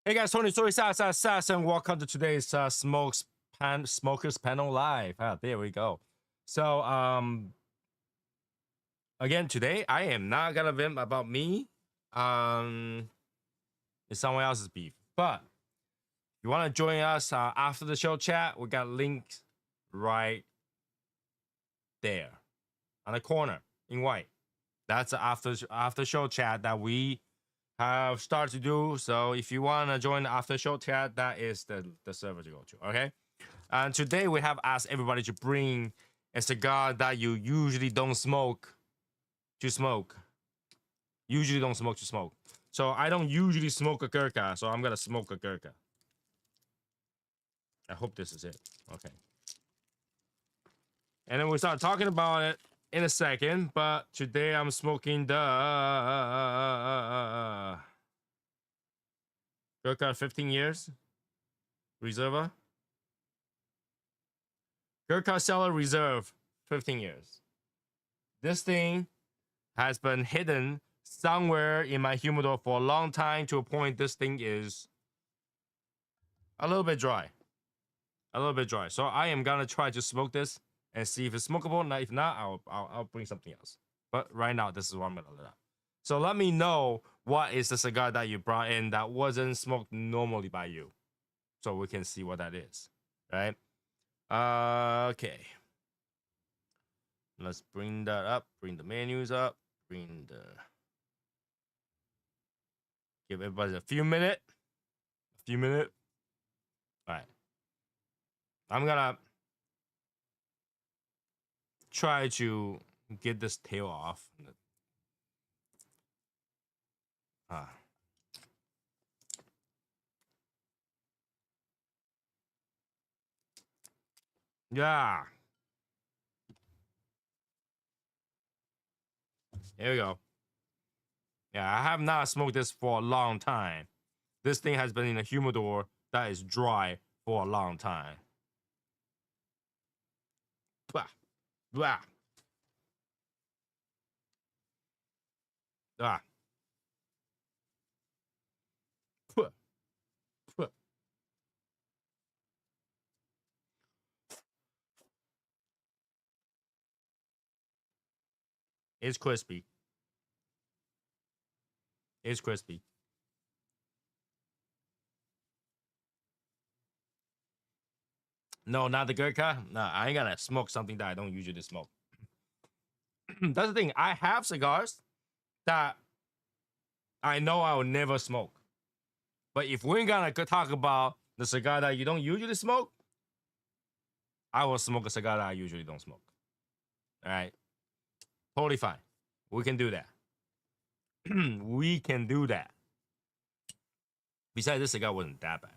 Hey guys, Tony Story Sass, and welcome to today's Smokers Panel Live. There we go. So, again, today I am not gonna vent about me. It's someone else's beef. But if you want to join us after the show chat, we got links right there on the corner in white. That's the after show chat that we have started to do. So if you want to join the after show chat, that is the server to go to. Okay. And today we have asked everybody to bring a cigar that you usually don't smoke to smoke. Usually don't smoke to smoke. So I don't usually smoke a Gurkha, so I'm gonna smoke a Gurkha. I hope this is it. Okay. And then we'll start talking about it in a second, but today I'm smoking the Gurkha 15 years Reserva. Gurkha Cellar Reserve 15 years. This thing has been hidden somewhere in my humidor for a long time, to a point this thing is a little bit dry. A little bit dry. So I am gonna try to smoke this and see if it's smokable. Now, if not, I'll bring something else. But right now, this is what I'm gonna let up. So let me know what is the cigar that you brought in that wasn't smoked normally by you, so we can see what that is. Right? Okay. Let's bring that up. Bring the menus up. Give everybody a few minutes. All right. I'm gonna try to get this tail off. Yeah. Here we go. Yeah, I have not smoked this for a long time. This thing has been in a humidor that is dry for a long time. Blah. Blah. Ah. Puh. Puh. It's crispy. It's crispy. No, not the Gurkha. No, I ain't gonna smoke something that I don't usually smoke. That's the thing. I have cigars that I know I will never smoke. But if we're gonna talk about the cigar that you don't usually smoke, I will smoke a cigar that I usually don't smoke. All right? Totally fine. We can do that. We can do that. Besides, this cigar wasn't that bad.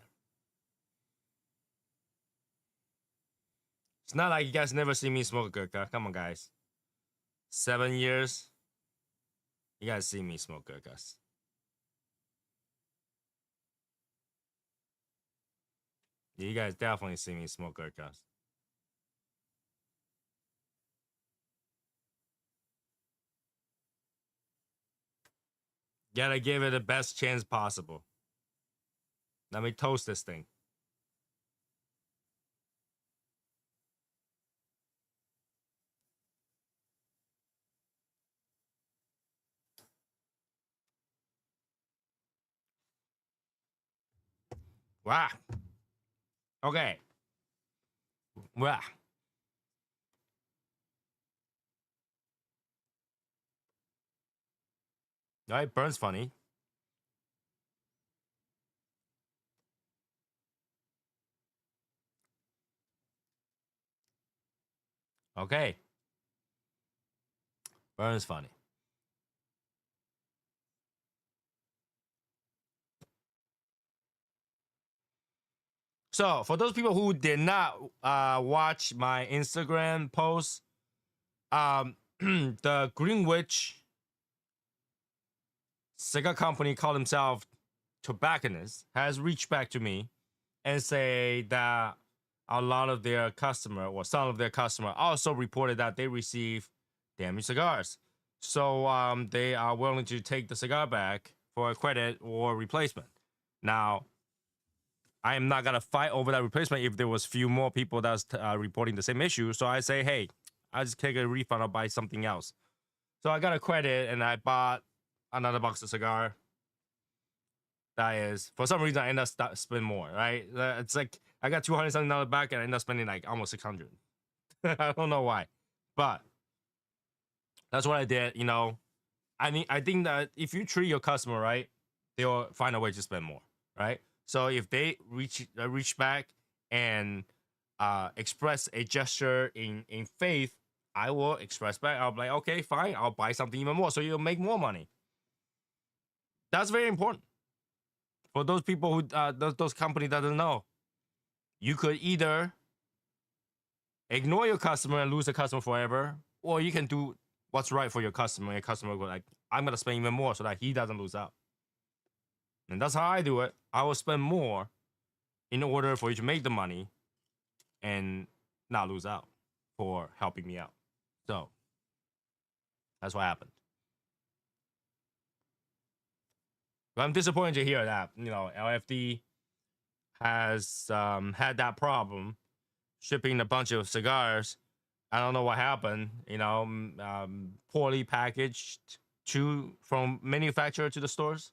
It's not like you guys never see me smoke a Gurkha. Come on, guys. 7 years. You guys see me smoke Gurkhas. You guys definitely see me smoke Gurkhas. Gotta give it the best chance possible. Let me toast this thing. Wow. Okay. Wow. All right, burns funny. Okay. Burns funny. So, for those people who did not watch my Instagram post, the Greenwich cigar company called themselves Tobacconist has reached back to me and say that a lot of their customer, or some of their customer, also reported that they received damaged cigars. So they are willing to take the cigar back for a credit or replacement. Now, I am not gonna fight over that replacement if there was few more people that's reporting the same issue. So I say, hey, I just take a refund. I'll buy something else. So I got a credit and I bought another box of cigar. That is, for some reason, I end up spending more. Right? It's like I got $200 back and I end up spending like almost 600. I don't know why, but that's what I did. You know, I think that if you treat your customer right, they'll find a way to spend more. Right? So if they reach back and express a gesture in faith, I will express back. I'll be like, okay, fine, I'll buy something even more, so you'll make more money. That's very important for those people who those companies that don't know. You could either ignore your customer and lose the customer forever, or you can do what's right for your customer. And your customer will like, I'm gonna spend even more so that he doesn't lose out. And that's how I do it. I will spend more in order for you to make the money and not lose out for helping me out. So that's what happened. But I'm disappointed to hear that, you know, LFD has had that problem shipping a bunch of cigars. I don't know what happened, you know, poorly packaged from manufacturer to the stores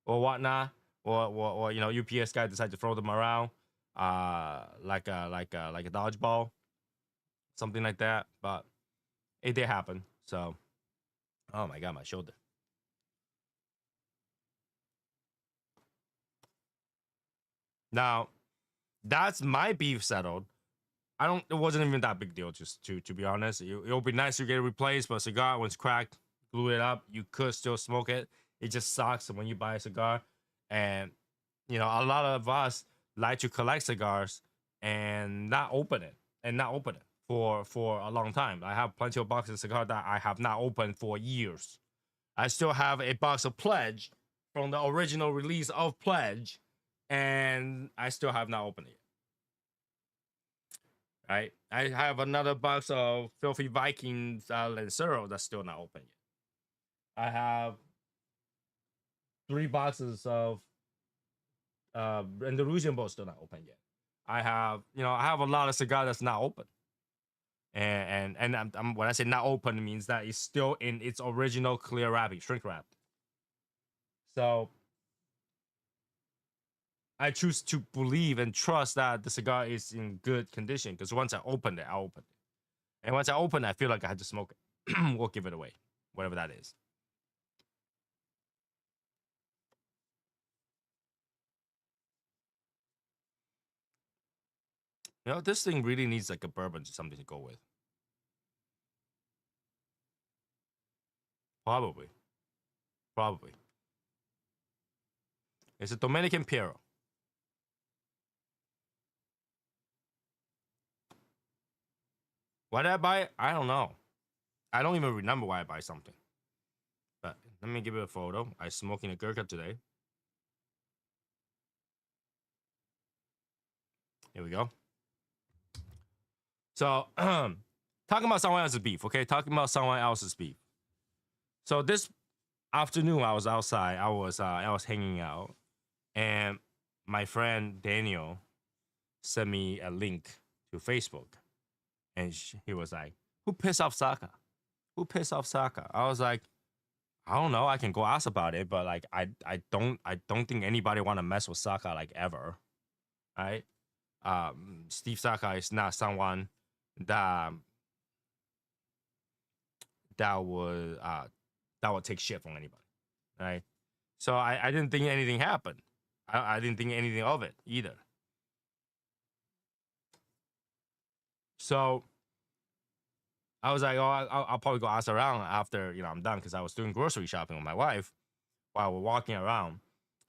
or whatnot, or you know, UPS guy decided to throw them around, like a dodgeball, something like that. But it did happen. So, oh my god, my shoulder. Now, that's my beef settled. It wasn't even that big deal, just to be honest. It'll be nice to get it replaced, but a cigar, when it's cracked, glue it up, you could still smoke it. It just sucks when you buy a cigar. And, you know, a lot of us like to collect cigars and not open it for a long time. I have plenty of boxes of cigars that I have not opened for years. I still have a box of Pledge from the original release of Pledge, and I still have not opened it. Right? I have another box of Filthy Vikings Lancero that's still not open yet. I have 3 boxes of Andalusian Bowl still not open yet. I have a lot of cigar that's not open. And I'm when I say not open, it means that it's still in its original clear wrapping, shrink wrap. So I choose to believe and trust that the cigar is in good condition, because once I open it, I'll open it. And once I open it, I feel like I had to smoke it. We'll give it away, whatever that is. You know, this thing really needs like a bourbon or something to go with. Probably. Probably. It's a Dominican Piero. Why did I buy it? I don't know. I don't even remember why I buy something. But let me give you a photo. I was smoking a Gurkha today. Here we go. So, talking about someone else's beef, okay? Talking about someone else's beef. So this afternoon, I was outside. I was hanging out, and my friend Daniel sent me a link to Facebook, and he was like, "Who pissed off Saka? Who pissed off Saka?" I was like, "I don't know. I can go ask about it, but like, I don't think anybody want to mess with Saka like ever, right? Steve Saka is not someone that would take shit from anybody, right? So I didn't think anything happened. I didn't think anything of it either. So I was like, oh, I'll probably go ask around after, you know, I'm done, because I was doing grocery shopping with my wife while we're walking around,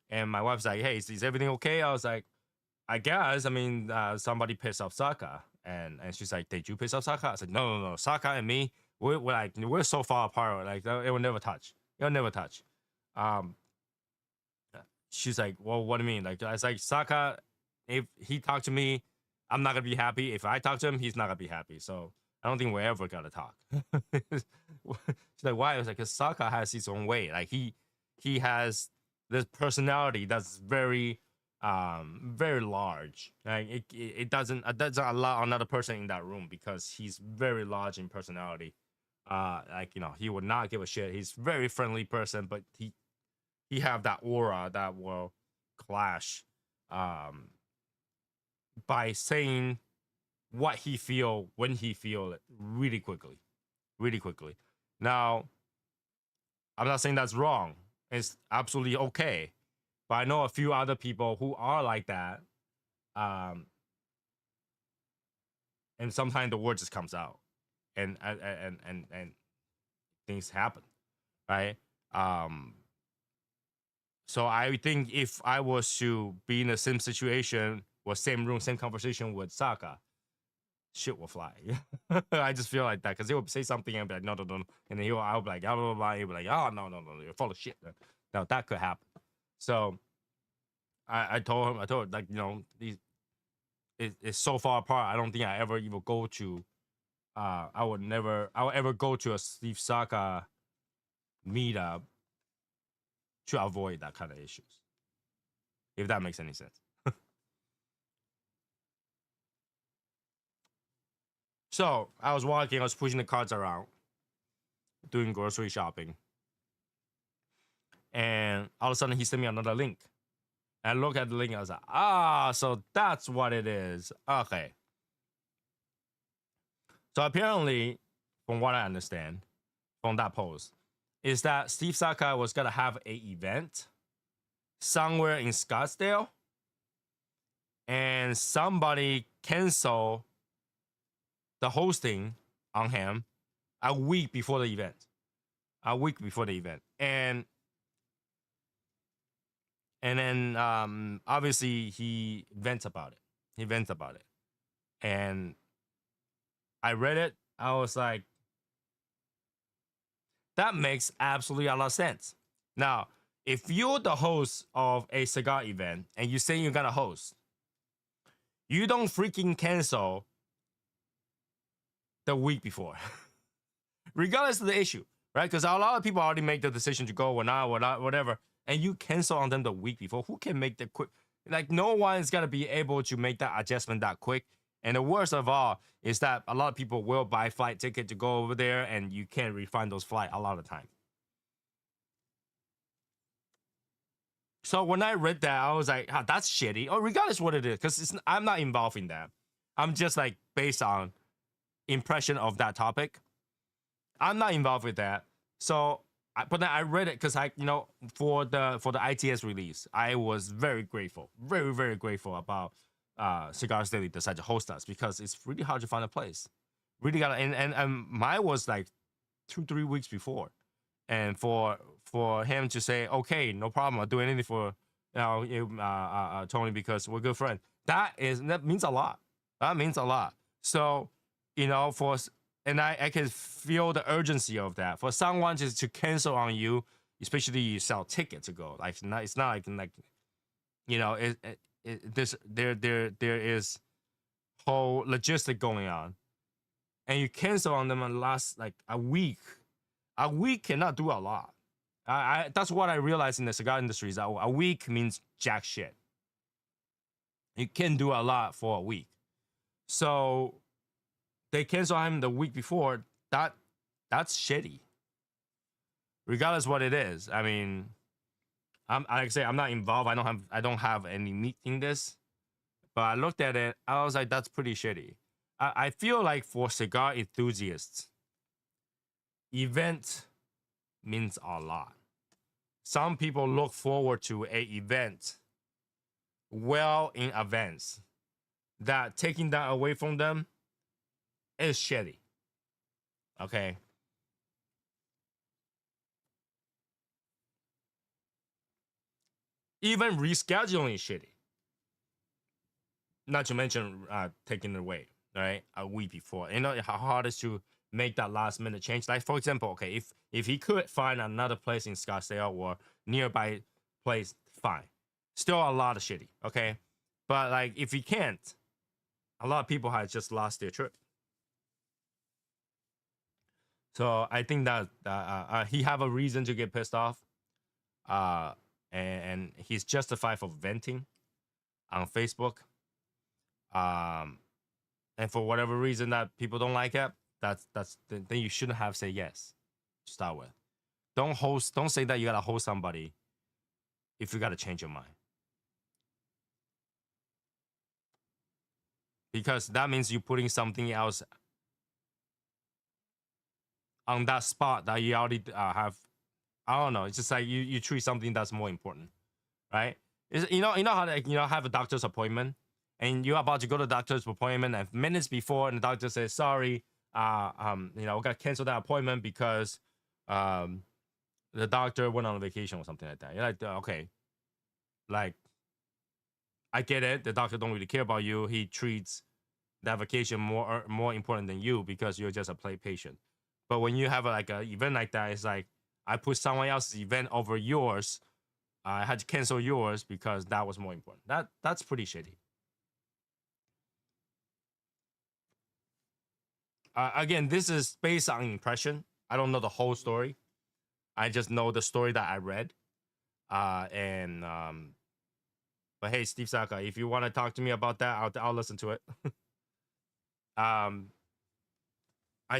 and my wife's like, hey, is everything okay? I was like, I guess. I mean, somebody pissed off Saka, and she's like, did you piss off Saka? I said, no. Saka and me, we're so far apart. Like, it will never touch. It'll never touch. She's like, well, what do you mean? Like, I was like, Saka, if he talked to me, I'm not gonna be happy. If I talk to him, he's not gonna be happy. So I don't think we're ever gonna talk. She's like, why? I was like, because Saka has his own way. Like, he has this personality that's very very large. Like it doesn't allow another person in that room because he's very large in personality. Like he would not give a shit. He's very friendly person, but he have that aura that will clash um by saying what he feel when he feel it really quickly, really quickly. Now, I'm not saying that's wrong. It's absolutely okay. But I know a few other people who are like that. Um, and sometimes the word just comes out, and things happen, right? Um, so I think if I was to be in the same situation or same room, same conversation with Saka, shit will fly. I just feel like that because he would say something and be like, no, no, no, no. And then I'll be like, blah, blah, blah. He'll be like, oh, no, no, no, you're full of shit. Now that could happen. So I told him, like, it's so far apart. I don't think I ever even go to, I would ever go to a Steve Saka meetup to avoid that kind of issues. If that makes any sense. So I was walking, I was pushing the carts around, doing grocery shopping. And all of a sudden he sent me another link. I look at the link, I was like, so that's what it is. Okay. So apparently, from what I understand from that post, is that Steve Saka was gonna have a event somewhere in Scottsdale, and somebody canceled the hosting on him a week before the event. A week before the event. And then obviously he vents about it. And I read it. I was like, that makes absolutely a lot of sense. Now, if you're the host of a cigar event and you say you're gonna host, you don't freaking cancel the week before, regardless of the issue, right? Because a lot of people already make the decision to go or not, whatever, and you cancel on them the week before. Who can make the quick? Like, no one's gonna be able to make that adjustment that quick. And the worst of all is that a lot of people will buy flight ticket to go over there, and you can't refund those flights a lot of time. So when I read that, I was like, that's shitty. Or regardless what it is, because I'm not involved in that. I'm just like based on impression of that topic. I'm not involved with that. So, but then I read it because for the ITS release, I was very grateful, very very grateful about Cigars Daily decided to host us because it's really hard to find a place. Really got and mine was like 2-3 weeks before, and for him to say, okay, no problem, I'll do anything for Tony because we're good friends. That means a lot. That means a lot. So, for and I can feel the urgency of that. For someone just to cancel on you, especially you sell tickets to go. Like it's not like there is whole logistic going on, and you cancel on them and last like a week. A week cannot do a lot. That's what I realized in the cigar industry is that a week means jack shit. You can do a lot for a week. So they cancel him the week before. That's shitty. Regardless what it is. I mean, like I say, I'm not involved. I don't have any meat in this. But I looked at it. I was like, that's pretty shitty. I feel like for cigar enthusiasts, event means a lot. Some people look forward to a event well in advance. That taking that away from them is shitty. Okay. Even rescheduling is shitty. Not to mention taking it away, right? A week before. You know how hard it is to make that last minute change. Like for example, okay, if he could find another place in Scottsdale or nearby place, fine. Still a lot of shitty, okay? But like if he can't, a lot of people have just lost their trip. So I think that he have a reason to get pissed off, and he's justified for venting. on Facebook. And for whatever reason that people don't like it, then you shouldn't have said yes to start with. Don't say that you gotta host somebody if you gotta change your mind. Because that means you're putting something else on that spot that you already have. I don't know. It's just like you treat something that's more important, right? You know how like, have a doctor's appointment and you're about to go to the doctor's appointment and minutes before and the doctor says sorry, we gotta cancel that appointment because the doctor went on vacation or something like that. You're like, okay, like I get it. The doctor don't really care about you. He treats that vacation more important than you because you're just a play patient. But when you have like an event like that, it's like I put someone else's event over yours. I had to cancel yours because that was more important. That's pretty shitty. Again, this is based on impression. I don't know the whole story. I just know the story that I read. But hey, Steve Saka, if you want to talk to me about that, I'll listen to it. I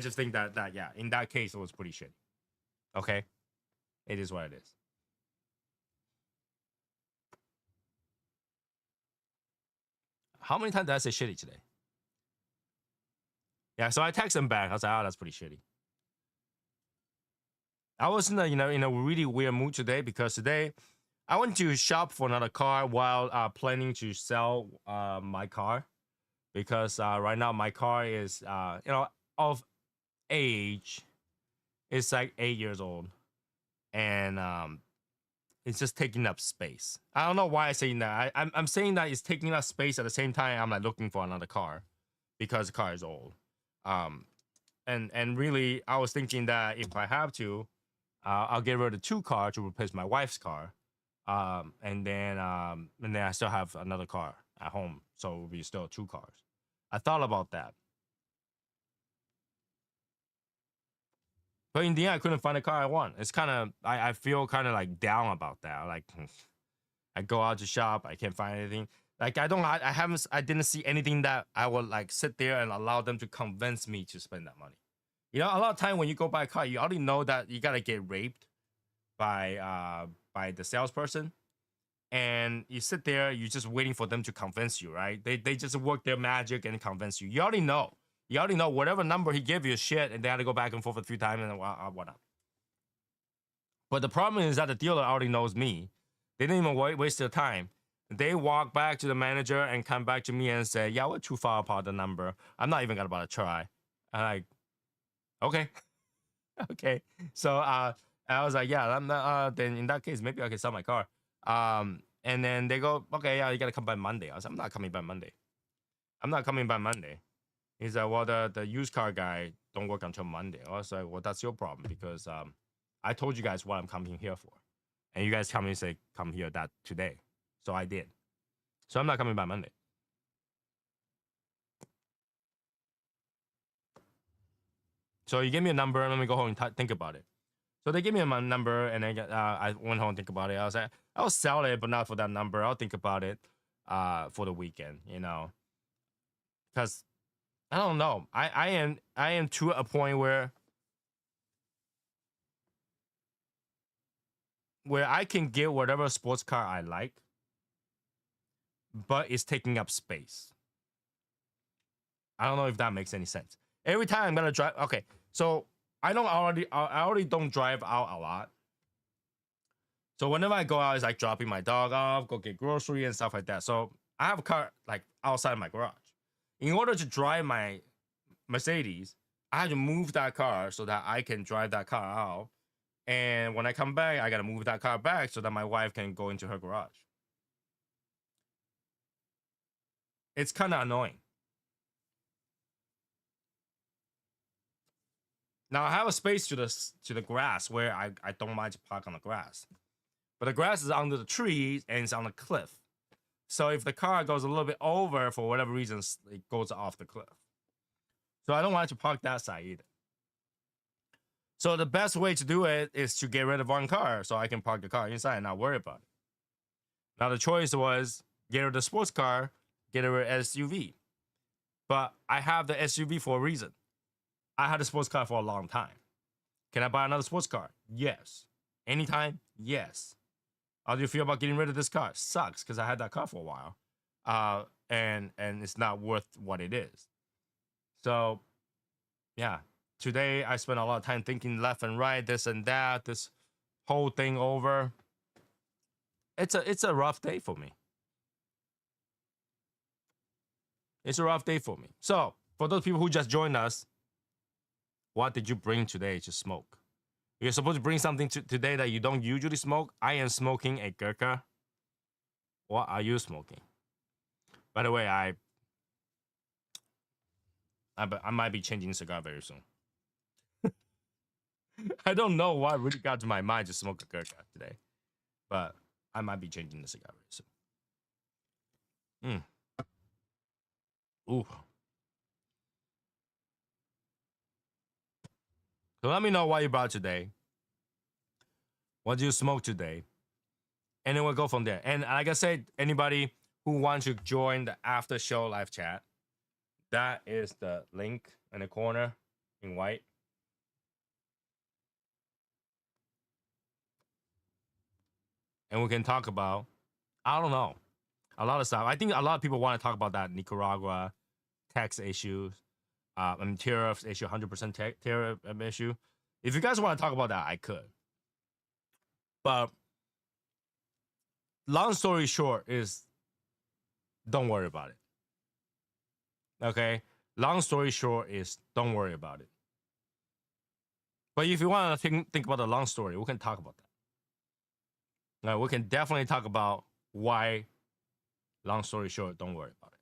just think that yeah, in that case, it was pretty shitty. Okay, it is what it is. How many times did I say shitty today? Yeah, so I texted him back. I was like, oh, that's pretty shitty. I was in a really weird mood today because today I went to shop for another car while planning to sell my car because right now my car is of age. It's like 8 years old, and it's just taking up space. I don't know why I'm saying that. I'm saying that it's taking up space at the same time. I'm like looking for another car because the car is old. And really, I was thinking that if I have to, I'll get rid of 2 cars to replace my wife's car, and then I still have another car at home, so it will be still 2 cars. I thought about that, but in the end, I couldn't find a car I want. It's kind of I feel kind of like down about that. Like I go out to shop, I can't find anything. Like I didn't see anything that I would like sit there and allow them to convince me to spend that money. A lot of time when you go buy a car, you already know that you gotta get raped by the salesperson, and you sit there, you're just waiting for them to convince you, right? They just work their magic and convince you. You already know. You already know whatever number he gave you is shit, and they had to go back and forth a few times and whatnot. But the problem is that the dealer already knows me. They didn't even waste their time. They walk back to the manager and come back to me and say, "Yeah, we're too far apart the number. I'm not even gonna try." I'm like, okay, okay. So I was like, "Yeah, I'm not." Then in that case, maybe I can sell my car. And then they go, "Okay, yeah, you gotta come by Monday." I was like, "I'm not coming by Monday. I'm not coming by Monday." He's like, "Well, the used car guy don't work until Monday." I was like, "Well, that's your problem because I told you guys what I'm coming here for, and you guys come and say come here that today." So I did. So I'm not coming by Monday. So you give me a number, and let me go home and think about it. So they gave me a number, and I went home and think about it. I was like, I'll sell it, but not for that number. I'll think about it for the weekend, because I don't know. I am to a point where I can get whatever sports car I like, but it's taking up space. I don't know if that makes any sense. Every time I'm gonna drive, okay, so I already don't drive out a lot. So whenever I go out, it's like dropping my dog off, go get grocery and stuff like that. So I have a car like outside my garage. In order to drive my Mercedes, I have to move that car so that I can drive that car out. And when I come back, I gotta move that car back so that my wife can go into her garage. It's kind of annoying. Now I have a space to the grass where I don't mind to park on the grass. But the grass is under the trees and it's on a cliff. So if the car goes a little bit over for whatever reasons, it goes off the cliff. So I don't want to park that side either. So the best way to do it is to get rid of one car so I can park the car inside and not worry about it. Now the choice was get rid of the sports car, get rid of SUV. But I have the SUV for a reason. I had a sports car for a long time. Can I buy another sports car? Yes. Anytime? Yes. How do you feel about getting rid of this car? Sucks because I had that car for a while, and it's not worth what it is. So, yeah. Today I spent a lot of time thinking left and right, this and that, this whole thing over. It's a rough day for me. It's a rough day for me. So, for those people who just joined us, what did you bring today to smoke? You're supposed to bring something today that you don't usually smoke. I am smoking a Gurkha. What are you smoking? By the way, I might be changing cigar very soon. I don't know why really got to my mind to smoke a Gurkha today, but I might be changing the cigar very soon. Ooh. So let me know what you brought today. What do you smoke today? And then we'll go from there. And like I said, anybody who wants to join the after show live chat, that is the link in the corner in white. And we can talk about, I don't know, a lot of stuff. I think a lot of people want to talk about that Nicaragua tax issues, tariffs issue, 100% tariff issue. If you guys want to talk about that, I could. But long story short is, don't worry about it. Okay? Long story short is, don't worry about it. But if you want to think about the long story, we can talk about that. Now, we can definitely talk about why, long story short, don't worry about it.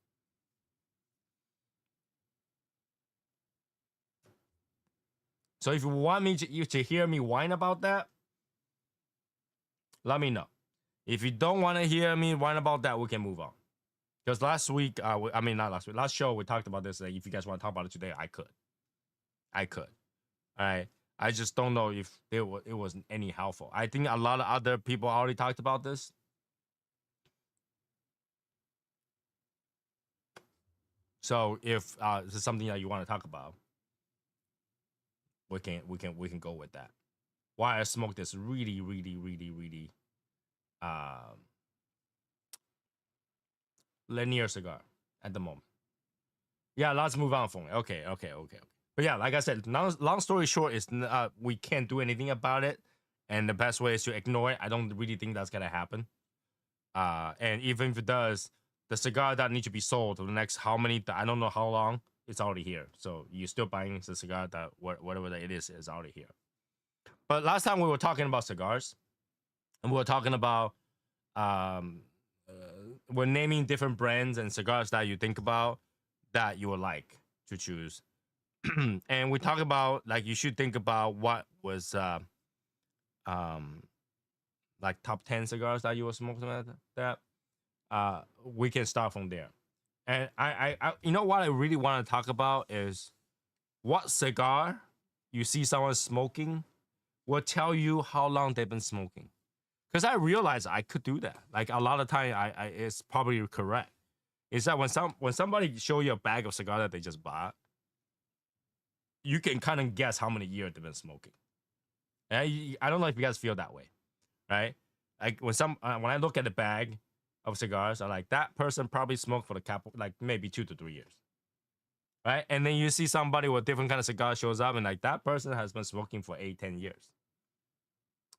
So if you want me to hear me whine about that, let me know. If you don't want to hear me whine about that, we can move on. Because last week, not last week, last show, we talked about this. If you guys want to talk about it today, I could. All right. I just don't know if it was any helpful. I think a lot of other people already talked about this. So if this is something that you want to talk about, we can go with that. Why I smoke this really linear cigar at the moment. Yeah, let's move on from it. Okay. But yeah, like I said, long story short is we can't do anything about it, and the best way is to ignore it. I don't really think that's gonna happen. And even if it does, the cigar that needs to be sold for the next I don't know how long, it's already here. So you're still buying the cigar that whatever that it is already here. But last time we were talking about cigars, and we were talking about we're naming different brands and cigars that you think about that you would like to choose. And we talk about, like, you should think about what was like top 10 cigars that you were smoking at that. We can start from there. And I you know what I really want to talk about is what cigar you see someone smoking will tell you how long they've been smoking. Because I realized I could do that. Like, a lot of time, I it's probably correct. Is that when somebody show you a bag of cigar that they just bought, you can kind of guess how many years they've been smoking. And I don't know if you guys feel that way, right? Like when I look at the bag of cigars, I'm like, that person probably smoked for the couple, like maybe 2 to 3 years, right? And then you see somebody with different kind of cigar shows up, and like, that person has been smoking for 8, 10 years.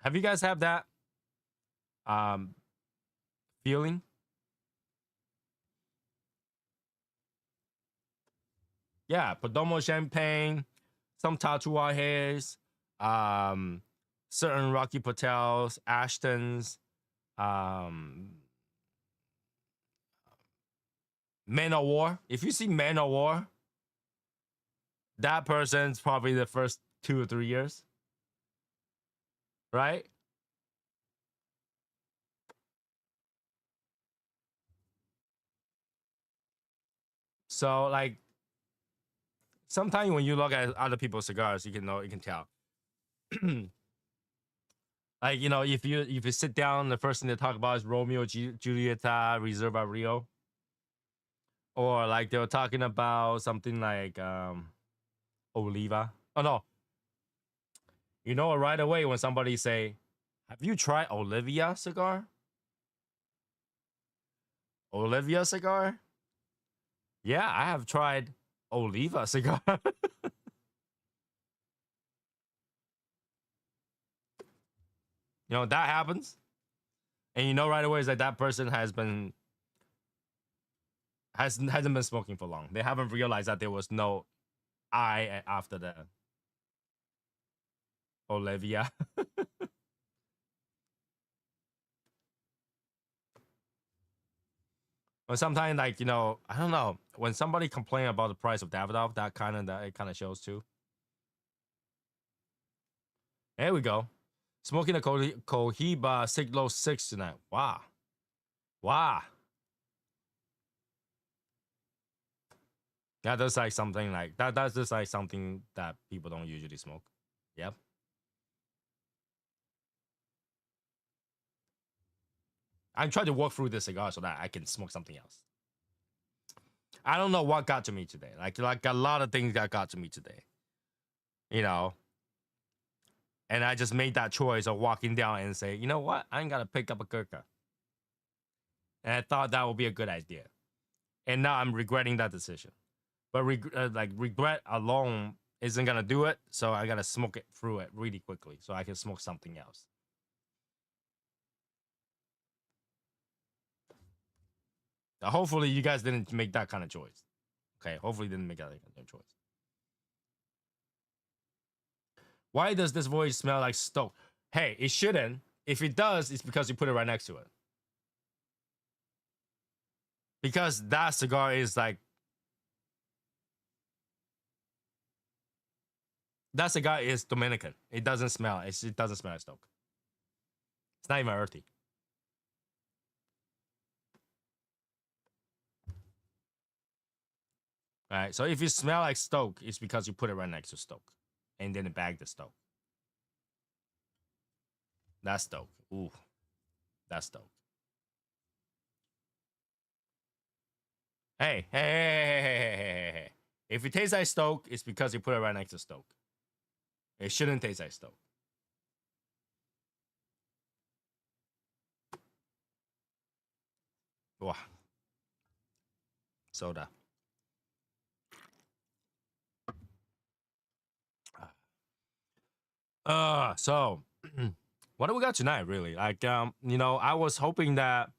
Have you guys have that feeling? Yeah, Perdomo Champagne, some Tatuajes, certain Rocky Patels, Ashtons, Men of War. If you see Men of War, that person's probably the first 2 or 3 years, right? So, like, sometimes when you look at other people's cigars, you can tell. Like, you know, if you sit down, the first thing they talk about is Romeo, Julieta, Reserva Rio, or like they were talking about something like Oliva. Oh no, you know right away when somebody say, "Have you tried Olivia cigar?" Olivia cigar? Yeah, I have tried Oliva cigar. You know that happens, and you know right away is that that person hasn't been smoking for long. They haven't realized that there was no I after the Olivia. Or sometimes, like, you know, I don't know, when somebody complain about the price of Davidoff, that it kind of shows too. There we go. Smoking a Cohiba Siglo 6 tonight. Wow. Wow. Yeah, that's like something like that. That's just like something that people don't usually smoke. Yep. I'm trying to walk through this cigar so that I can smoke something else. I don't know what got to me today. Like a lot of things that got to me today. You know, and I just made that choice of walking down and say, you know what? I ain't gotta pick up a Gurkha. And I thought that would be a good idea. And now I'm regretting that decision. But like regret alone isn't gonna do it. So I gotta smoke it through it really quickly so I can smoke something else. Hopefully you guys didn't make that kind of choice. Okay, hopefully you didn't make that kind of choice. Why does this voice smell like Stoke? Hey, it shouldn't. If it does, it's because you put it right next to it. Because that cigar is like that cigar is Dominican. It doesn't smell. It doesn't smell like Stoke. It's not even earthy. All right. So if you smell like Stoke, it's because you put it right next to Stoke, and then it bagged the Stoke. That's Stoke. Ooh, that's Stoke. Hey. If it tastes like Stoke, it's because you put it right next to Stoke. It shouldn't taste like Stoke. Wow. Soda. So what do we got tonight, really? Like, you know, I was hoping that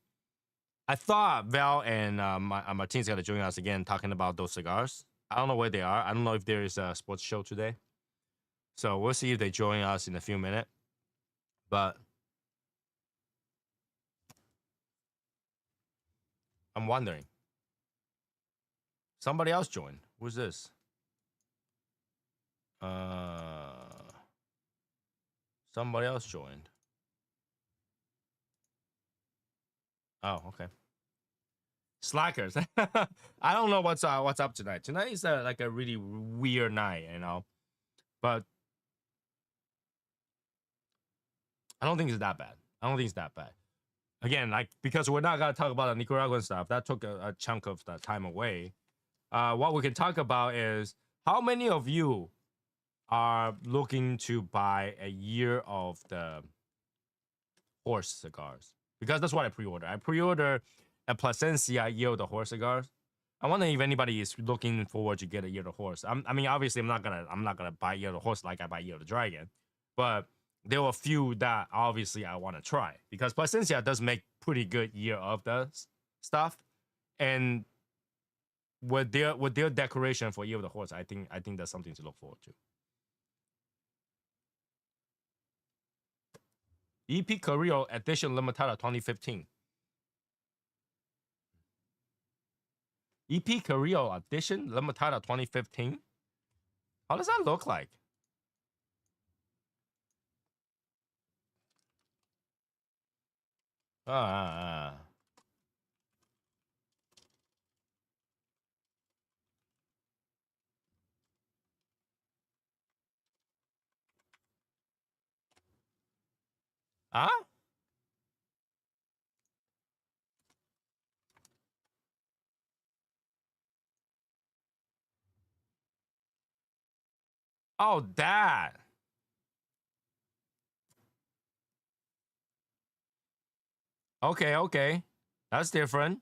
I thought Val and Martin's gonna join us again talking about those cigars. I don't know where they are. I don't know if there is a sports show today. So we'll see if they join us in a few minutes. But I'm wondering. Somebody else joined. Who's this? Uh Somebody else joined. Oh, okay. Slackers. I don't know what's up tonight. Tonight is like a really weird night, you know. But I don't think it's that bad. I don't think it's that bad. Again, like because we're not gonna talk about the Nicaraguan stuff. That took a chunk of the time away. What we can talk about is how many of you are looking to buy a year of the horse cigars? Because that's what I pre-order. I pre-order a Plasencia year of the horse cigars. I wonder if anybody is looking forward to get a year of the horse. I mean, obviously, I'm not gonna buy year of the horse like I buy year of the dragon, but there were a few that obviously I want to try because Plasencia does make pretty good year of the stuff, and with their decoration for year of the horse, I think that's something to look forward to. EP Carrillo Edition Limitada 2015. EP Carrillo Edition Limitada 2015. How does that look like? Uh, Huh? Oh, that. Okay, okay. That's different.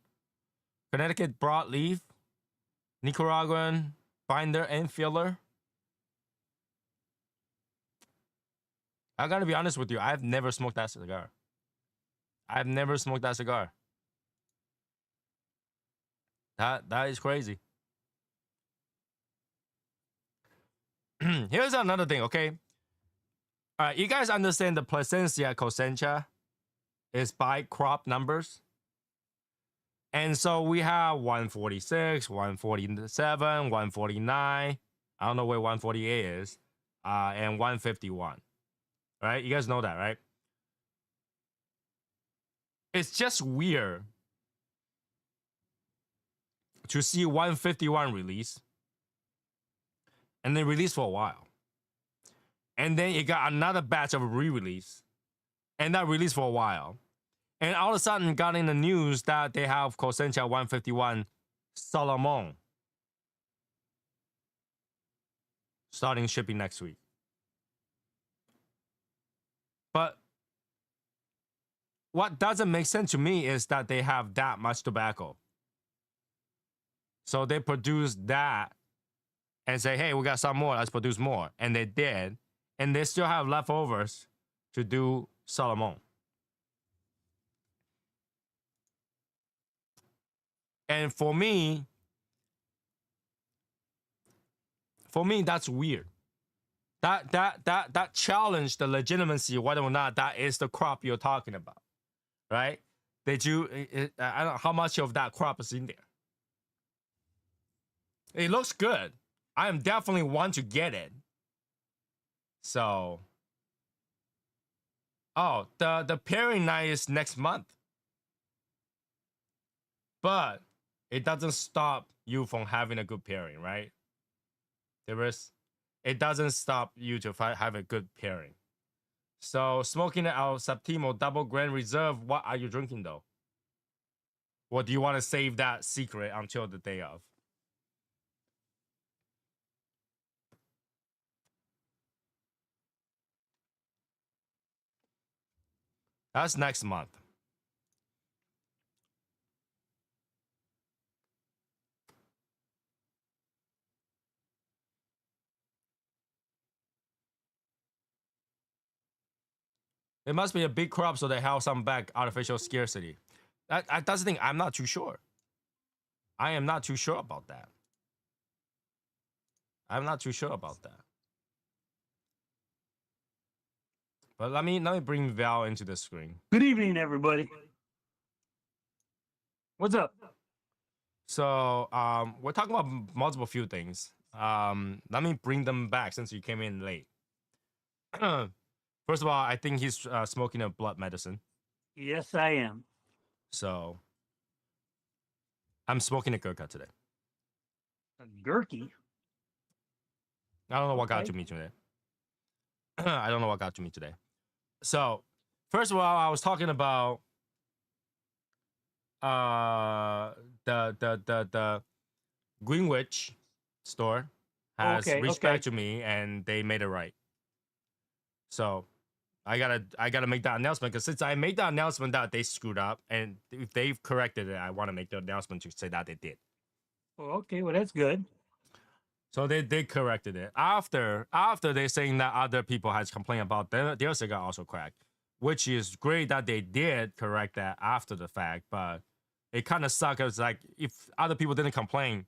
Connecticut broadleaf, Nicaraguan binder and filler. I gotta be honest with you. I've never smoked that cigar. I've never smoked that cigar. That is crazy. Here's another thing, okay? All right, you guys understand the Plasencia cosencha is by crop numbers? And so we have 146, 147, 149. I don't know where 148 is, and 151. Right? You guys know that, right? It's just weird to see 151 release and then release for a while. And then you got another batch of re-release and that released for a while. And all of a sudden got in the news that they have Cosencha 151 Solomon starting shipping next week. But what doesn't make sense to me is that they have that much tobacco. So they produce that and say, hey, we got some more, let's produce more. And they did. And they still have leftovers to do Solomon. And for me, that's weird. That challenged the legitimacy whether or not that is the crop you're talking about, right? Did you? I don't know how much of that crop is in there. It looks good. I am definitely one to get it. So, oh, the pairing night is next month, but it doesn't stop you from having a good pairing, right? It doesn't stop you to have a good pairing. So smoking El Septimo Double Grand Reserve, what are you drinking though? Or do you want to save that secret until the day of? That's next month. It must be a big crop, so they have some back artificial scarcity. That's the thing. I'm not too sure. I am not too sure about that. I'm not too sure about that. But let me bring Val into the screen. Good evening, everybody. What's up? So we're talking about multiple few things. Let me bring them back since you came in late. First of all, I think he's smoking a blood medicine. Yes, I am. So I'm smoking a Gurkha today. A Gurkey? I don't know what got to me today. I don't know what got to me today. So first of all, I was talking about the Greenwich store has reached back to me and they made it right. So I gotta make that announcement because since I made the announcement that they screwed up and if they've corrected it, I want to make the announcement to say that they did. Oh, okay, well that's good. So they corrected it after they saying that other people has complained about their cigar also cracked, which is great that they did correct that after the fact, but it kind of sucks. It's like if other people didn't complain,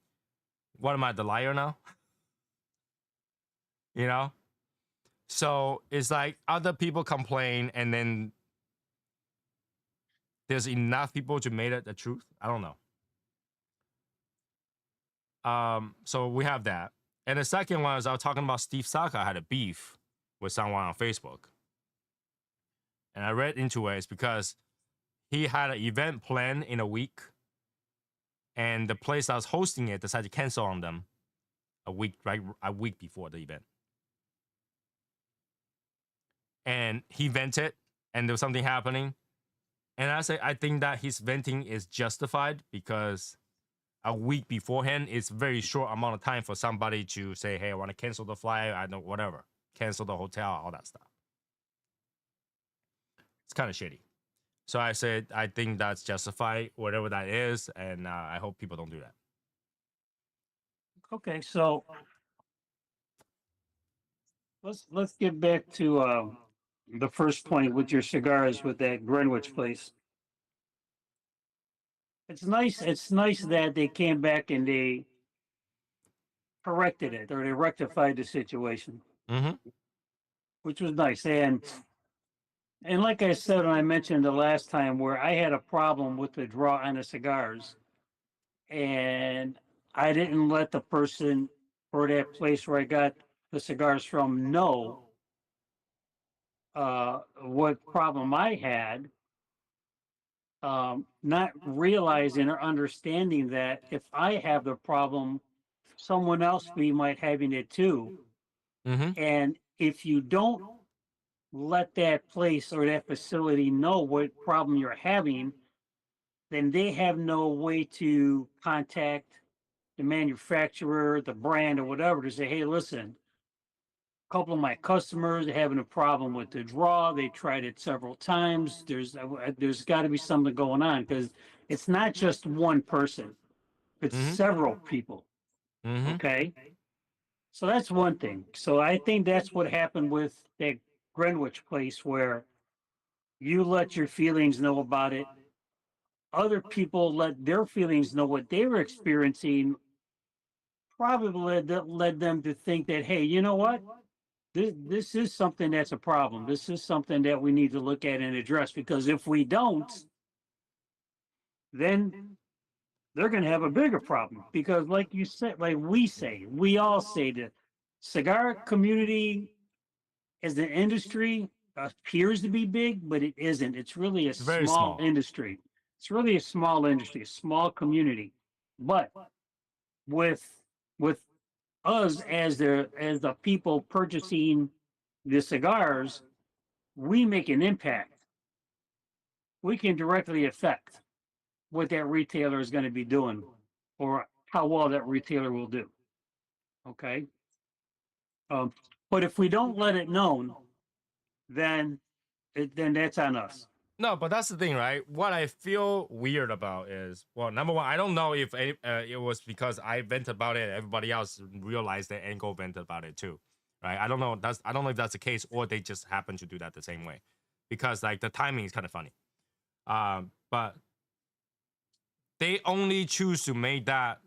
what am I, the liar now? You know? So it's like other people complain and then there's enough people to make it the truth. I don't know. So we have that. And the second one is I was talking about Steve Saka had a beef with someone on Facebook. And I read into it. It's because he had an event planned in a week. And the place that was hosting it decided to cancel on them a week before the event. And he vented and there was something happening. And I think that his venting is justified because a week beforehand is very short amount of time for somebody to say, hey, I want to cancel the flight, I don't whatever, cancel the hotel, all that stuff. It's kind of shitty. So I said I think that's justified, whatever that is, and I hope people don't do that. Okay, so let's get back to the first point with your cigars with that Greenwich place. It's nice. It's nice that they came back and they corrected it or they rectified the situation, Mm-hmm. which was nice. And like I said, when I mentioned the last time where I had a problem with the draw on the cigars, and I didn't let the person or that place where I got the cigars from know what problem I had, not realizing or understanding that if I have the problem, someone else might having it too. Mm-hmm. And if you don't let that place or that facility know what problem you're having, then they have no way to contact the manufacturer, the brand, or whatever to say, hey, listen, a couple of my customers are having a problem with the draw. They tried it several times. There's got to be something going on because it's not just one person, it's Mm-hmm. several people. Mm-hmm. Okay. So that's one thing. So I think that's what happened with that Greenwich place where you let your feelings know about it. Other people let their feelings know what they were experiencing, probably led them to think that, hey, you know what? This is something that's a problem. This is something that we need to look at and address because if we don't, then they're going to have a bigger problem. Because, like you said, like we all say that cigar community as an industry appears to be big, but it isn't. It's really a Very small small. industry. It's really a small industry, a small community. But with with us as the people purchasing the cigars, we make an impact. We can directly affect what that retailer is going to be doing or how well that retailer will do. Okay. Um, but if we don't let it known, then then that's on us. No, but that's the thing, right? What I feel weird about is, well, number one, I don't know if it was because I vent about it, everybody else realized that and go vent about it too, right? I don't know. I don't know if that's the case, or they just happen to do that the same way, because like the timing is kind of funny. But they only choose to make that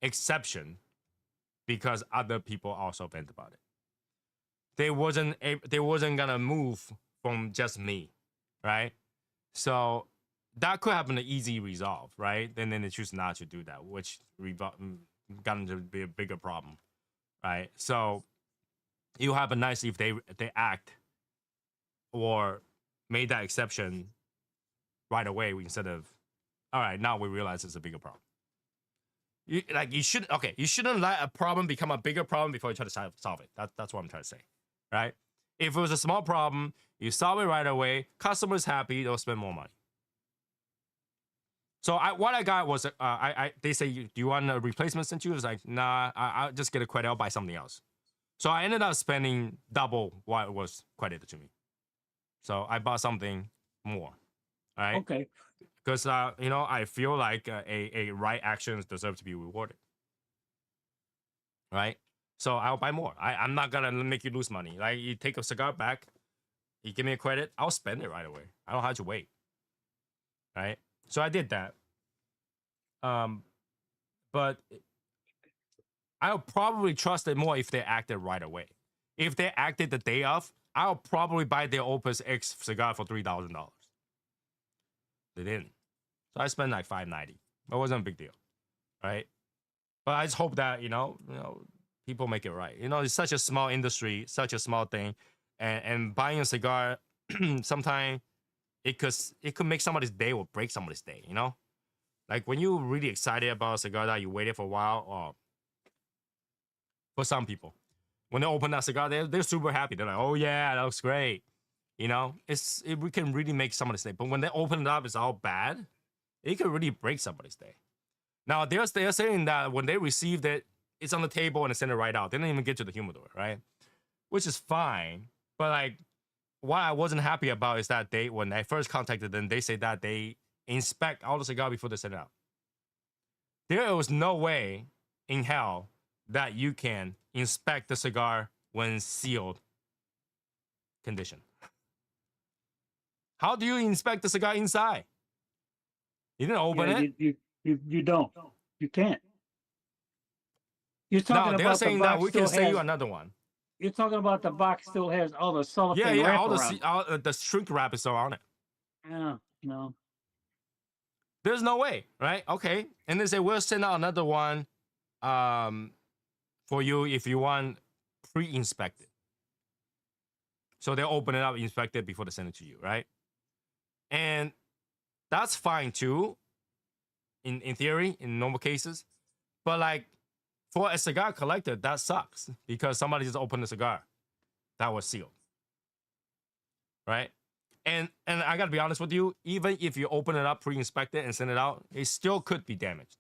exception because other people also vent about it. They wasn't gonna move from just me, right? So that could have been an easy resolve, right? And then they choose not to do that, which got into be a bigger problem, right? So you have a nice if they act or made that exception right away instead of, all right, now we realize it's a bigger problem. You shouldn't let a problem become a bigger problem before you try to solve it. That's what I'm trying to say, right? If it was a small problem, you solve it right away. Customers happy, they'll spend more money. So what I got was they say, do you want a replacement sent you? I was like, nah, I'll just get a credit. I'll buy something else. So I ended up spending double what was credited to me. So I bought something more, right? Okay. Because I feel like a right action deserves to be rewarded, right? So I'll buy more. I'm not gonna make you lose money. Like you take a cigar back, you give me a credit, I'll spend it right away. I don't have to wait, right? So I did that. But I'll probably trust it more if they acted right away. If they acted the day of, I'll probably buy their Opus X cigar for $3,000. They didn't, so I spent like $590. It wasn't a big deal, right? But I just hope that people make it right. It's such a small industry, such a small thing, and buying a cigar sometimes it could make somebody's day or break somebody's day. Like when you're really excited about a cigar that you waited for a while, or for some people, when they open that cigar, they're super happy. They're like, oh yeah, that looks great, You know, we can really make somebody's day. But when they open it up, it's all bad. It could really break somebody's day. Now they're saying that when they received it, it's on the table and they send it right out. They didn't even get to the humidor, right? Which is fine. But like, what I wasn't happy about is that when I first contacted them, they said that they inspect all the cigar before they send it out. There was no way in hell that you can inspect the cigar when sealed condition. How do you inspect the cigar inside? You didn't open it. You don't. You can't. You're talking No, they're about the saying that box we can still send has. you another one. You're talking about the box still has all the cellophane Yeah. wrap All around. the shrink wrap is still on it. Yeah, no. There's no way, right? Okay, and they say we'll send out another one, for you if you want pre-inspected. So they'll open it up, inspect it before they send it to you, right? And that's fine too, in theory, in normal cases. But like for a cigar collector, that sucks because somebody just opened a cigar that was sealed, right? And I gotta be honest with you, even if you open it up, pre-inspect it, and send it out, it still could be damaged.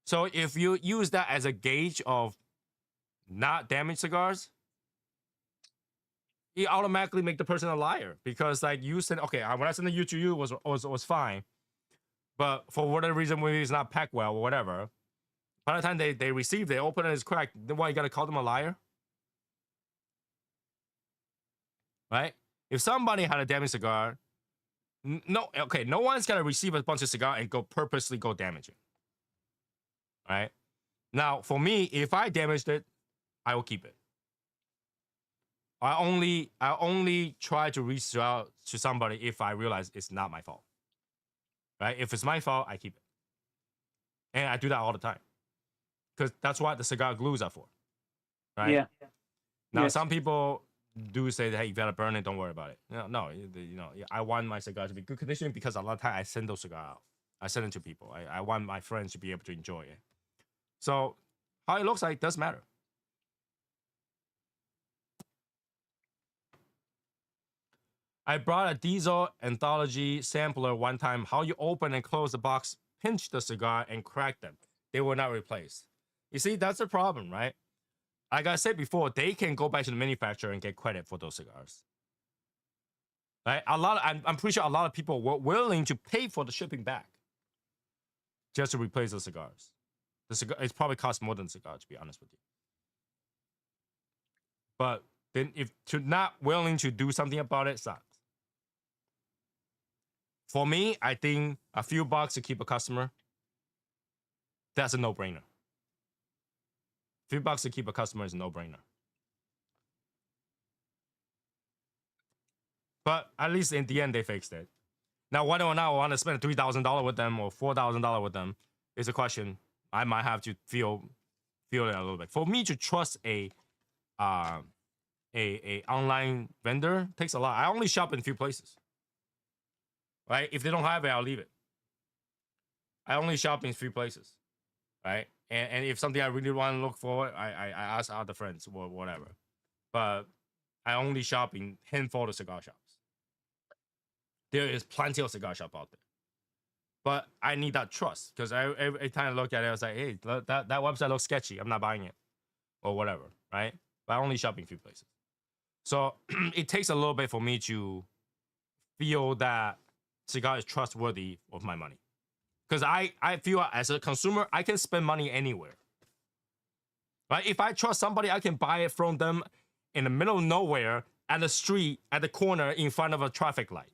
So if you use that as a gauge of not damaged cigars, you automatically make the person a liar because like you said, okay, when I sent the to you was fine, but for whatever reason, maybe it's not packed well or whatever. By the time they receive it, open it, it's cracked. Then why you gotta call them a liar, right? If somebody had a damaged cigar, no one's gonna receive a bunch of cigar and purposely go damage it, right? Now, for me, if I damaged it, I will keep it. I only try to reach out to somebody if I realize it's not my fault, right? If it's my fault, I keep it, and I do that all the time because that's what the cigar glues are for, right? Yeah. Now, yes. Some people do say that, hey, you gotta burn it, don't worry about it. No, I want my cigar to be good condition because a lot of time I send those cigars out. I send it to people. I want my friends to be able to enjoy it. So how it looks like does matter. I brought a diesel anthology sampler one time. How you open and close the box, pinch the cigar, and crack them. They were not replaced. You see, that's the problem, right? Like I said before, they can go back to the manufacturer and get credit for those cigars. Right? I'm pretty sure a lot of people were willing to pay for the shipping back just to replace the cigars. It's probably cost more than the cigar, to be honest with you. But then if to not willing to do something about it sucks. For me, I think a few bucks to keep a customer, that's a no-brainer. A few bucks to keep a customer is a no-brainer. But at least in the end, they fixed it. Now, whether or not I want to spend $3,000 with them or $4,000 with them is a question I might have to feel it a little bit. For me to trust a online vendor takes a lot. I only shop in a few places. Right? If they don't have it, I'll leave it. I only shop in a few places. Right? And if something I really want to look for, I ask other friends or whatever. But I only shop in handful of cigar shops. There is plenty of cigar shop out there. But I need that trust because every time I look at it, I was like, hey, that website looks sketchy. I'm not buying it or whatever, right? But I only shop in a few places. So it takes a little bit for me to feel that cigar is trustworthy of my money. Because I feel as a consumer, I can spend money anywhere. Right? If I trust somebody, I can buy it from them in the middle of nowhere, at the street, at the corner, in front of a traffic light.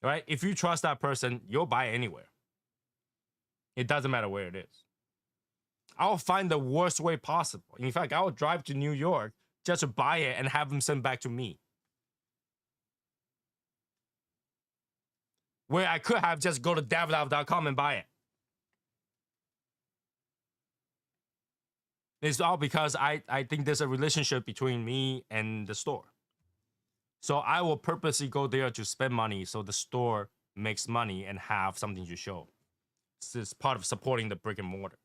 Right? If you trust that person, you'll buy it anywhere. It doesn't matter where it is. I'll find the worst way possible. In fact, I will drive to New York just to buy it and have them sent back to me. Where I could have just go to davidoff.com and buy it. It's all because I think there's a relationship between me and the store. So I will purposely go there to spend money so the store makes money and have something to show. It's part of supporting the brick and mortar,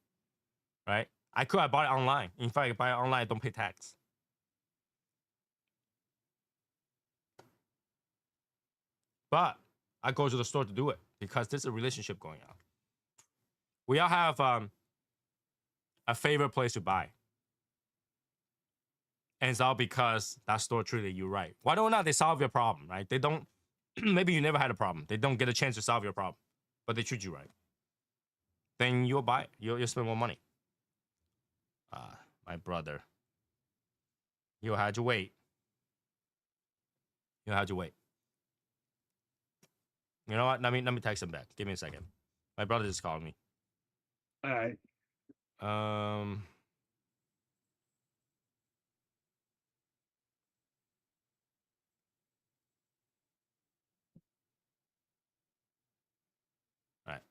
right? I could have bought it online. In fact, if I buy it online, I don't pay tax. But I go to the store to do it because there's a relationship going on. We all have a favorite place to buy. And it's all because that store treated you right. Why don't not they solve your problem, right? They don't, maybe you never had a problem. They don't get a chance to solve your problem, but they treat you right. Then you'll buy it. You'll spend more money. My brother. You'll have to wait. You'll have to wait. You know what? Let me text him back. Give me a second. My brother just called me. All right. All right.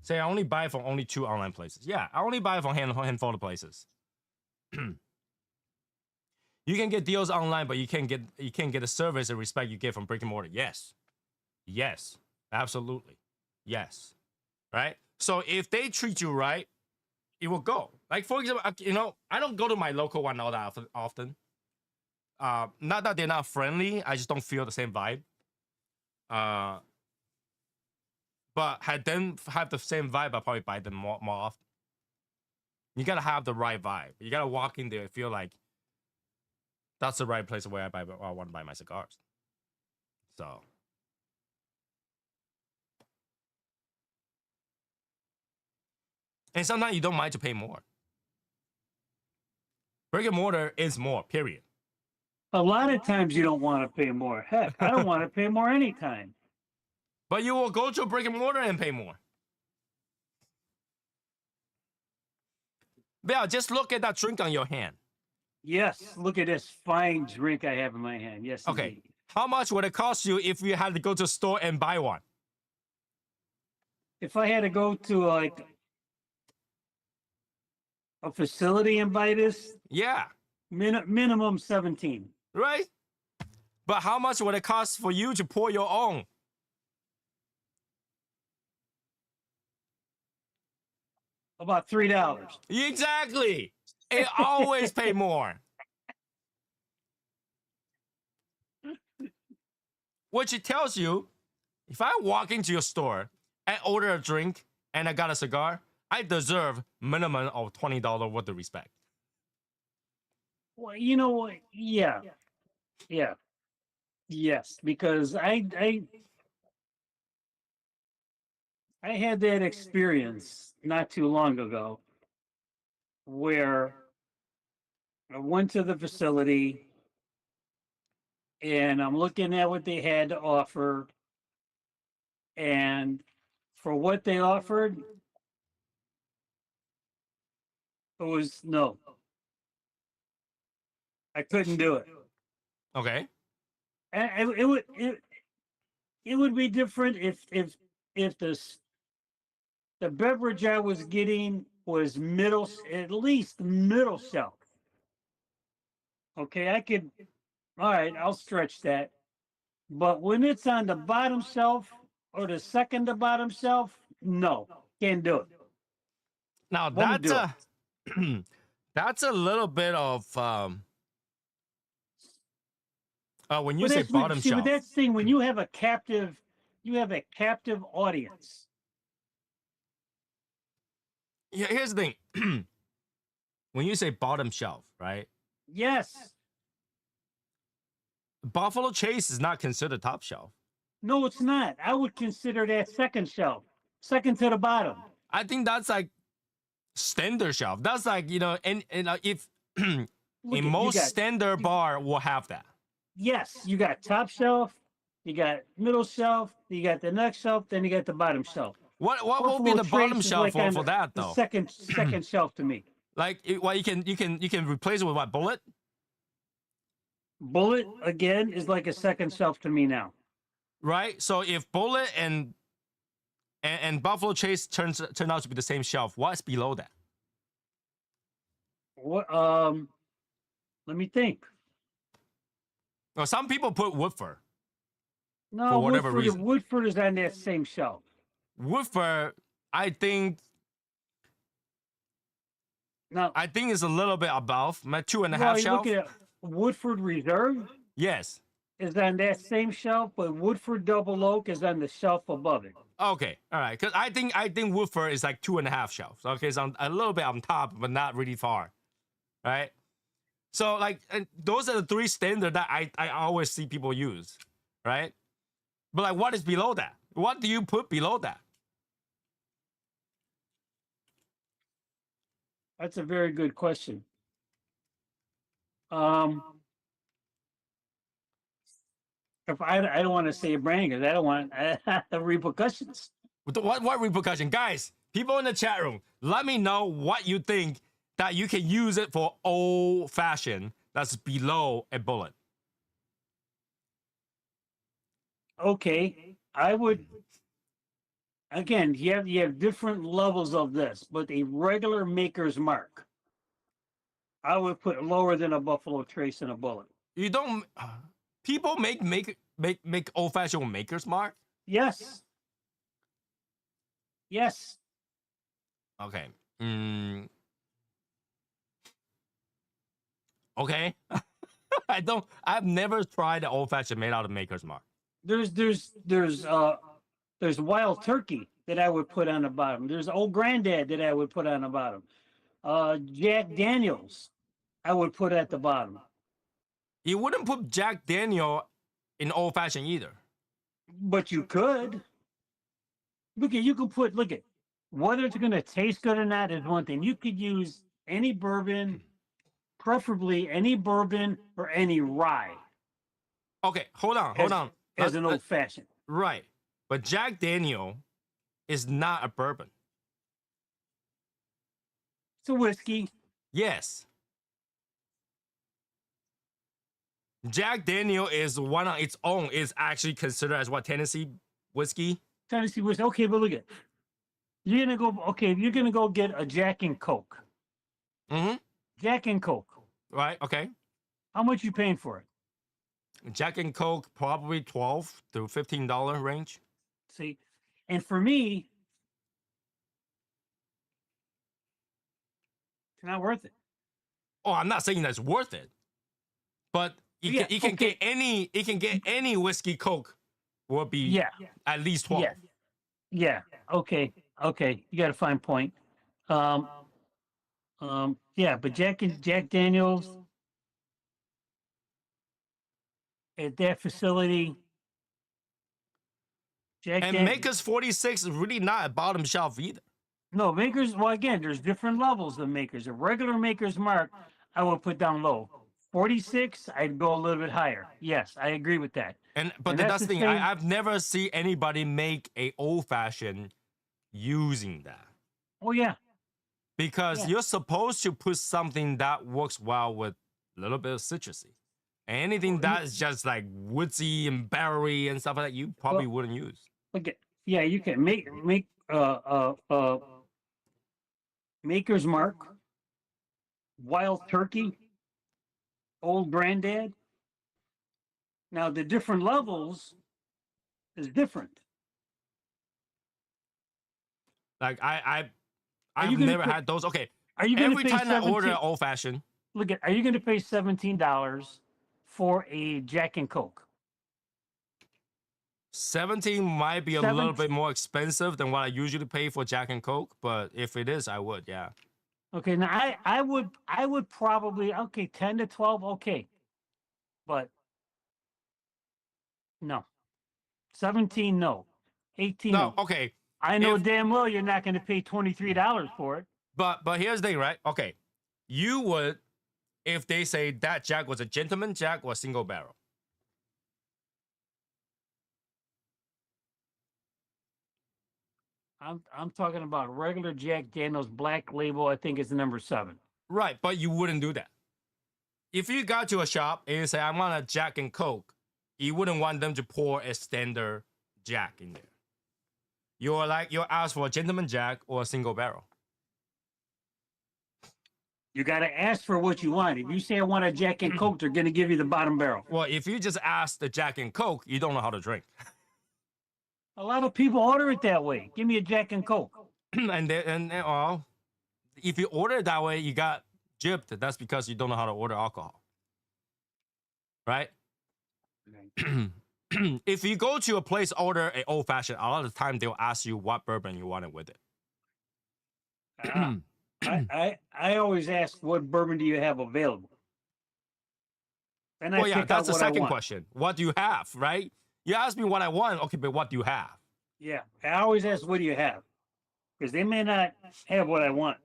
Say I only buy from only 2 online places. Yeah, I only buy from a handful of places. You can get deals online, but you can't get the service and respect you get from brick and mortar. Yes. Yes. Absolutely. Yes. Right? So if they treat you right, it will go. Like, for example, I don't go to my local one all that often. Not that they're not friendly. I just don't feel the same vibe. But had them have the same vibe, I probably buy them more often. You gotta have the right vibe. You gotta walk in there and feel like that's the right place where I want to buy my cigars. So. And sometimes you don't mind to pay more. Brick and mortar is more, period. A lot of times you don't want to pay more. Heck, I don't want to pay more anytime. But you will go to a brick and mortar and pay more. Bill, just look at that drink on your hand. Yes, look at this fine drink I have in my hand. Yes. Okay. Indeed. How much would it cost you if you had to go to a store and buy one? If I had to go to like a facility and buy this, Yeah. minimum 17. Right? But how much would it cost for you to pour your own? About $3. Exactly. It always pay more. Which it tells you, if I walk into your store and order a drink and I got a cigar, I deserve minimum of $20 worth of respect. Well, you know what? Yeah. Yes, because I had that experience not too long ago where I went to the facility and I'm looking at what they had to offer. And for what they offered, it was no. I couldn't do it. Okay. And it would be different if the beverage I was getting was at least middle shelf. Okay, all right, I'll stretch that. But when it's on the bottom shelf or the second to bottom shelf, no, can't do it. Now Won't that's do that's a little bit of when you But say that's bottom see, shelf. but that's the thing when you have a captive audience. Yeah, here's the thing. When you say bottom shelf, right? Yes. Buffalo Chase is not considered top shelf. No, it's not. I would consider that second shelf, second to the bottom. I think that's like standard shelf. That's like, and if in most standard bar will have that. Yes, you got top shelf, you got middle shelf, you got the next shelf, then you got the bottom shelf. What will be the bottom shelf for that though? The second shelf to me. Like, well, you can replace it with what, bullet? Bullet again is like a second shelf to me now. Right. So if bullet and Buffalo Chase turn out to be the same shelf, what's below that? What? Let me think. Well, some people put Woodford. No, for whatever reason. Woodford is on that same shelf. Woodford, I think it's a little bit above my 2.5 shelf. Look at Woodford Reserve. Yes. is on that same shelf, but Woodford Double Oak is on the shelf above it. Okay, all right. Because I think Woodford is like 2.5 shelves. Okay, so I'm a little bit on top, but not really far, right? So like those are the three standard that I always see people use, right? But like, what is below that? What do you put below that? That's a very good question. Um, if I don't want to say a brand because I don't want the repercussions. What repercussion, guys? People in the chat room, let me know what you think that you can use it for old fashioned. That's below a bullet. Okay, I would again. You have different levels of this, but a regular maker's mark, I would put lower than a Buffalo Trace and a bullet. You don't. People make old fashioned Maker's Mark. Yes, yes. Okay. Mm, okay. I don't. I've never tried an old fashioned made out of Maker's Mark. There's Wild Turkey that I would put on the bottom. There's Old Granddad that I would put on the bottom. Jack Daniels I would put at the bottom. You wouldn't put Jack Daniel in old fashioned either. But you could. Look at whether it's gonna taste good or not is one thing. You could use any bourbon, preferably any bourbon or any rye Okay, hold on. as an old fashioned. Right, but Jack Daniel is not a bourbon. It's a whiskey. Yes. Jack Daniel is one on its own. Is actually considered as what, Tennessee whiskey. Tennessee whiskey. Okay, but look at you're gonna go. Okay, you're gonna go get a Jack and Coke. Mm-hmm. Jack and Coke. Right. Okay. How much you paying for it? Jack and Coke probably $12 to $15 range. See, and for me, it's not worth it. Oh, I'm not saying that's worth it, but you can get any whiskey Coke will be at least 12. Yeah. Okay. You got a fine point. Yeah, but Jack Daniels at that facility. Maker's 46 is really not a bottom shelf either. No, Makers. Well, again, there's different levels of Makers. A regular Maker's Mark, I would put down low. 46, I'd go a little bit higher. Yes, I agree with that. But that's the thing. I've never seen anybody make a old fashioned using that. Oh yeah. Because you're supposed to put something that works well with a little bit of citrusy. And anything that is just like woodsy and berry and stuff like that, you probably wouldn't use. Okay. Yeah, you can make Maker's Mark, Wild Turkey, Old Granddad. Now the different levels is different. Like I've never had those. Okay. Are you every time I order old fashioned? Look at. Are you going to pay $17 for a Jack and Coke? 17 might be a little bit more expensive than what I usually pay for Jack and Coke, but if it is, I would, yeah. Okay, now I would probably 10 to 12, okay, but no, 17, no, 18. No, okay. I know damn well you're not going to pay $23 for it. But here's the thing, right? Okay, you would if they say that Jack was a gentleman Jack or a single barrel. I'm talking about regular Jack Daniels Black Label. I think is number 7. Right, but you wouldn't do that. If you got to a shop and you say I want a Jack and Coke, you wouldn't want them to pour a standard Jack in there. You'll ask for a gentleman Jack or a single barrel. You got to ask for what you want. If you say I want a Jack and Coke, they're going to give you the bottom barrel. Well, if you just ask the Jack and Coke, you don't know how to drink. A lot of people order it that way. Give me a Jack and Coke. and if you order it that way, you got gypped. That's because you don't know how to order alcohol. Right? If you go to a place, order an old fashioned, a lot of the time they'll ask you what bourbon you wanted with it. Ah, I always ask, what bourbon do you have available? And I Well, yeah, pick out that's the what I second want. question. What do you have, right? You ask me what I want. Okay, but what do you have? Yeah, I always ask, what do you have? Because they may not have what I want.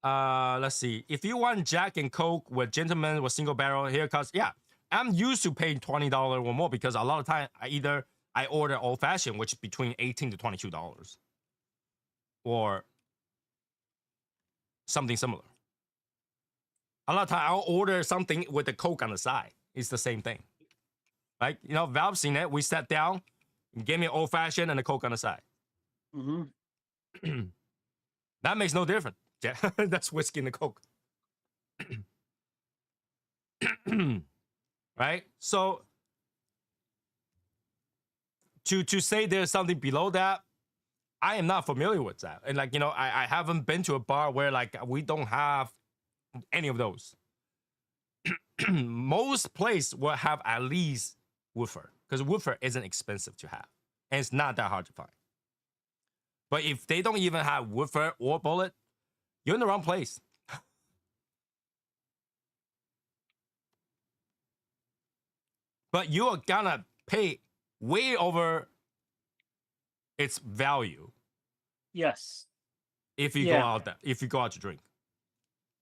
Let's see. If you want Jack and Coke with gentleman with single barrel haircuts, yeah, I'm used to paying $20 or more because a lot of time I order old fashioned, which is between $18 to $22, or something similar. A lot of time I'll order something with a Coke on the side. It's the same thing. Like, you know, Valve seen it. We sat down, gave me an old fashioned and a Coke on the side. Mm-hmm. That makes no difference. Yeah, that's whiskey and the Coke. Right? So to say there's something below that, I am not familiar with that. And like, you know, I haven't been to a bar where like we don't have any of those. Most place will have at least woofer, because woofer isn't expensive to have. And it's not that hard to find. But if they don't even have woofer or bullet, you're in the wrong place. But you are gonna pay way over its value Yes. if you Yeah. go out to drink.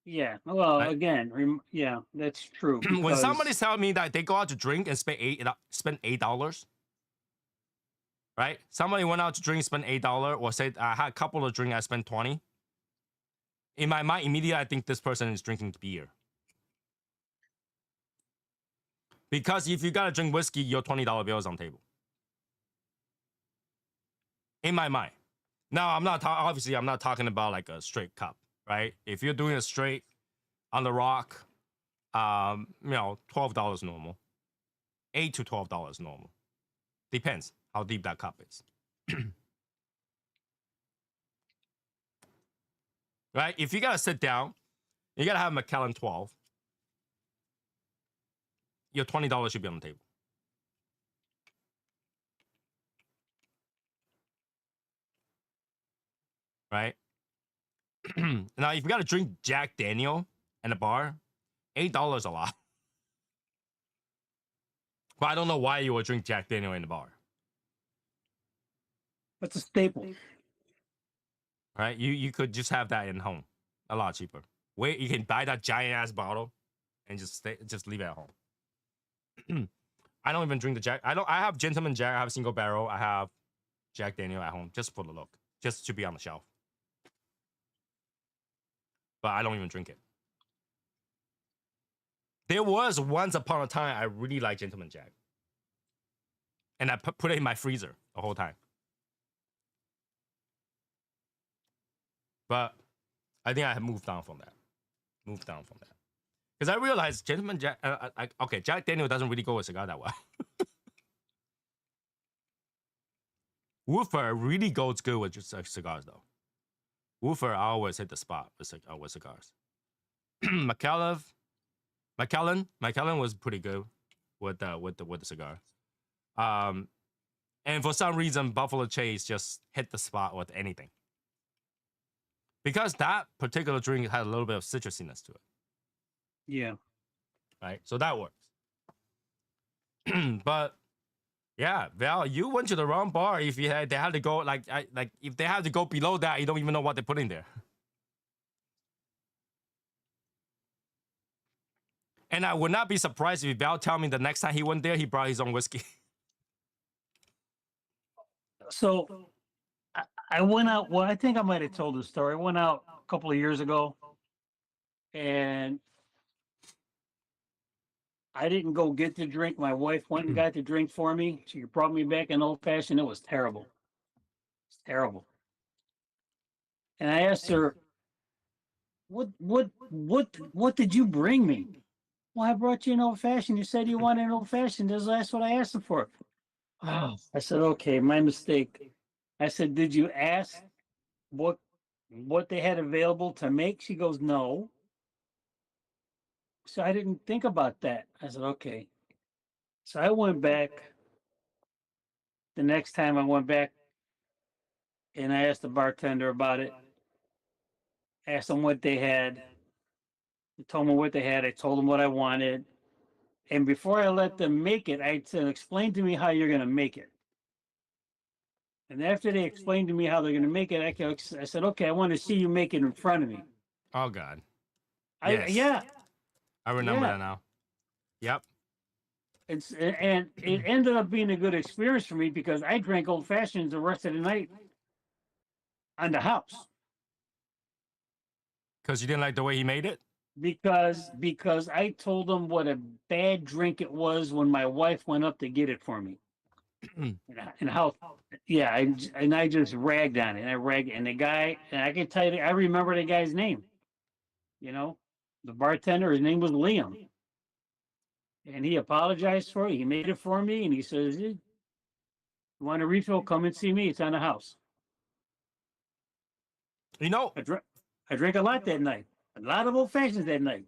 Yeah. Well, Right? again, yeah, that's true. When Because somebody's telling me that they go out to drink and spend $8, right? Somebody went out to drink, spend $8, or said I had a couple of drinks, I spent 20. In my mind, immediately I think this person is drinking beer. Because if you gotta drink whiskey, your $20 bill is on the table. In my mind. Now I'm not obviously I'm not talking about like a straight cup, right? If you're doing a straight on the rock, you know, $12 normal. $8 to $12 normal. Depends how deep that cup is. Right? If you gotta sit down, you gotta have Macallan 12. Your $20 should be on the table. Right? Now, if you gotta drink Jack Daniel in a bar, $8 a lot. But I don't know why you would drink Jack Daniel in the bar. that's a staple. Right? You could just have that in home, a lot cheaper. Wait, you can buy that giant ass bottle and just leave it at home. I don't even drink the Jack. I have Gentleman Jack. I have single barrel. I have Jack Daniel at home just for the look, just to be on the shelf. But I don't even drink it. There was once upon a time I really liked Gentleman Jack, and I put it in my freezer the whole time. But I think I have moved on from that. Because I realized Gentleman Jack. Okay, Jack Daniel doesn't really go with cigar that well. Woofer really goes good with just cigars though. Woofer I always hit the spot with cigars. Macallan was pretty good with the cigar. And for some reason Buffalo Chase just hit the spot with anything. Because that particular drink had a little bit of citrusiness to it. Yeah. Right? So that works. But yeah, Val, you went to the wrong bar. If they had to go if they had to go below that, you don't even know what they put in there. And I would not be surprised if Val tell me the next time he went there, he brought his own whiskey. So I went out. Well, I think I might have told the story. I went out a couple of years ago, and I didn't go get the drink. My wife went and got the drink for me. She brought me back an old fashioned. It was terrible. It's terrible. And I asked her, what did you bring me? Well, I brought you an old fashioned. You said you wanted an old fashioned. That's what I asked her for. Oh, I said, okay, my mistake. I said, did you ask what they had available to make? She goes, no. So I didn't think about that. I said, okay. So I went back. The next time I went back and I asked the bartender about it, asked them what they had. They told me what they had. I told them what I wanted. And before I let them make it, I said, explain to me how you're going to make it. And after they explained to me how they're going to make it, I said, okay, I want to see you make it in front of me. Oh God. I Yes. Yeah, I remember yeah. that now. Yep. And it ended up being a good experience for me because I drank old fashions the rest of the night on the house Because you didn't like the way he made it. because I told them what a bad drink it was when my wife went up to get it for me. And how, yeah, I just ragged on it. And I ragged, and the guy, and I can tell you, I remember the guy's name. You know, the bartender, his name was Liam, and he apologized for it. He made it for me, and he says, "You want a refill? Come and see me. It's on the house." You know. I drank a lot that night. A lot of old fashions that night.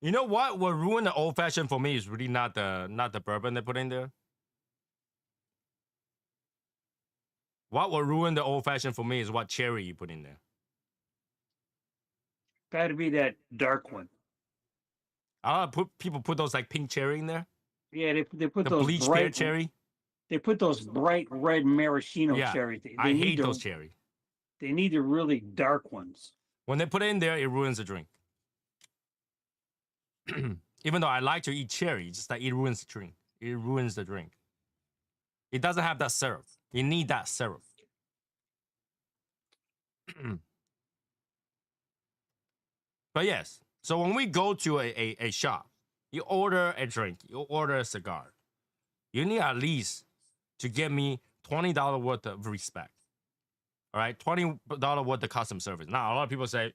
You know what? What ruined the old fashioned for me is really not the bourbon they put in there. What will ruin the old fashioned for me is what cherry you put in there. Got to be that dark one. People put those like pink cherry in there. Yeah, they put The those bleach bright cherry. They put those bright red maraschino Yeah, cherries. I hate those cherry. They need the really dark ones. When they put it in there, it ruins the drink. Even though I like to eat cherry, it's just that it ruins the drink. It ruins the drink. It doesn't have that syrup. You need that syrup. But yes, so when we go to a shop, you order a drink, you order a cigar, you need at least to get me $20 worth of respect. All right, $20 worth of customer service. Now, a lot of people say,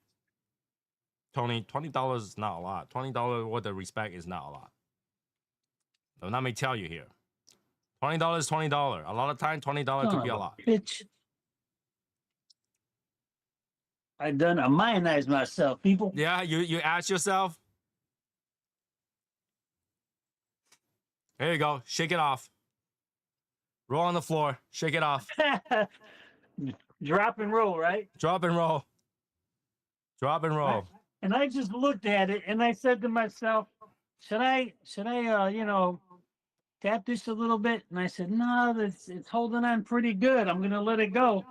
Tony, $20 is not a lot. $20 worth of respect is not a lot. So let me tell you here. $20 is $20. A lot of time, $20 could be a lot. Bitch. I done immunize myself, people. Yeah, you ask yourself. There you go. Shake it off. Roll on the floor. Shake it off. Drop and roll, right? Drop and roll. Drop and roll. And I just looked at it and I said to myself, should I tap this a little bit? And I said, no, it's holding on pretty good. I'm gonna let it go.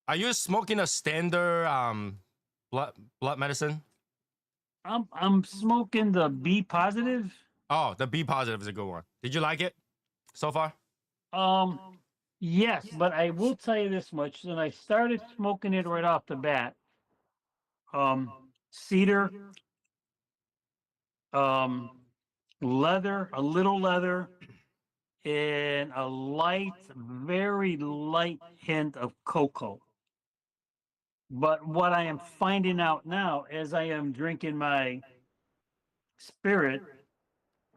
Are you smoking a standard blood medicine? I'm smoking the B positive. Oh, the B positive is a good one. Did you like it so far? Yes, but I will tell you this much. When I started smoking it right off the bat, cedar, leather, a little leather, and a light, very light hint of cocoa. But what I am finding out now as I am drinking my spirit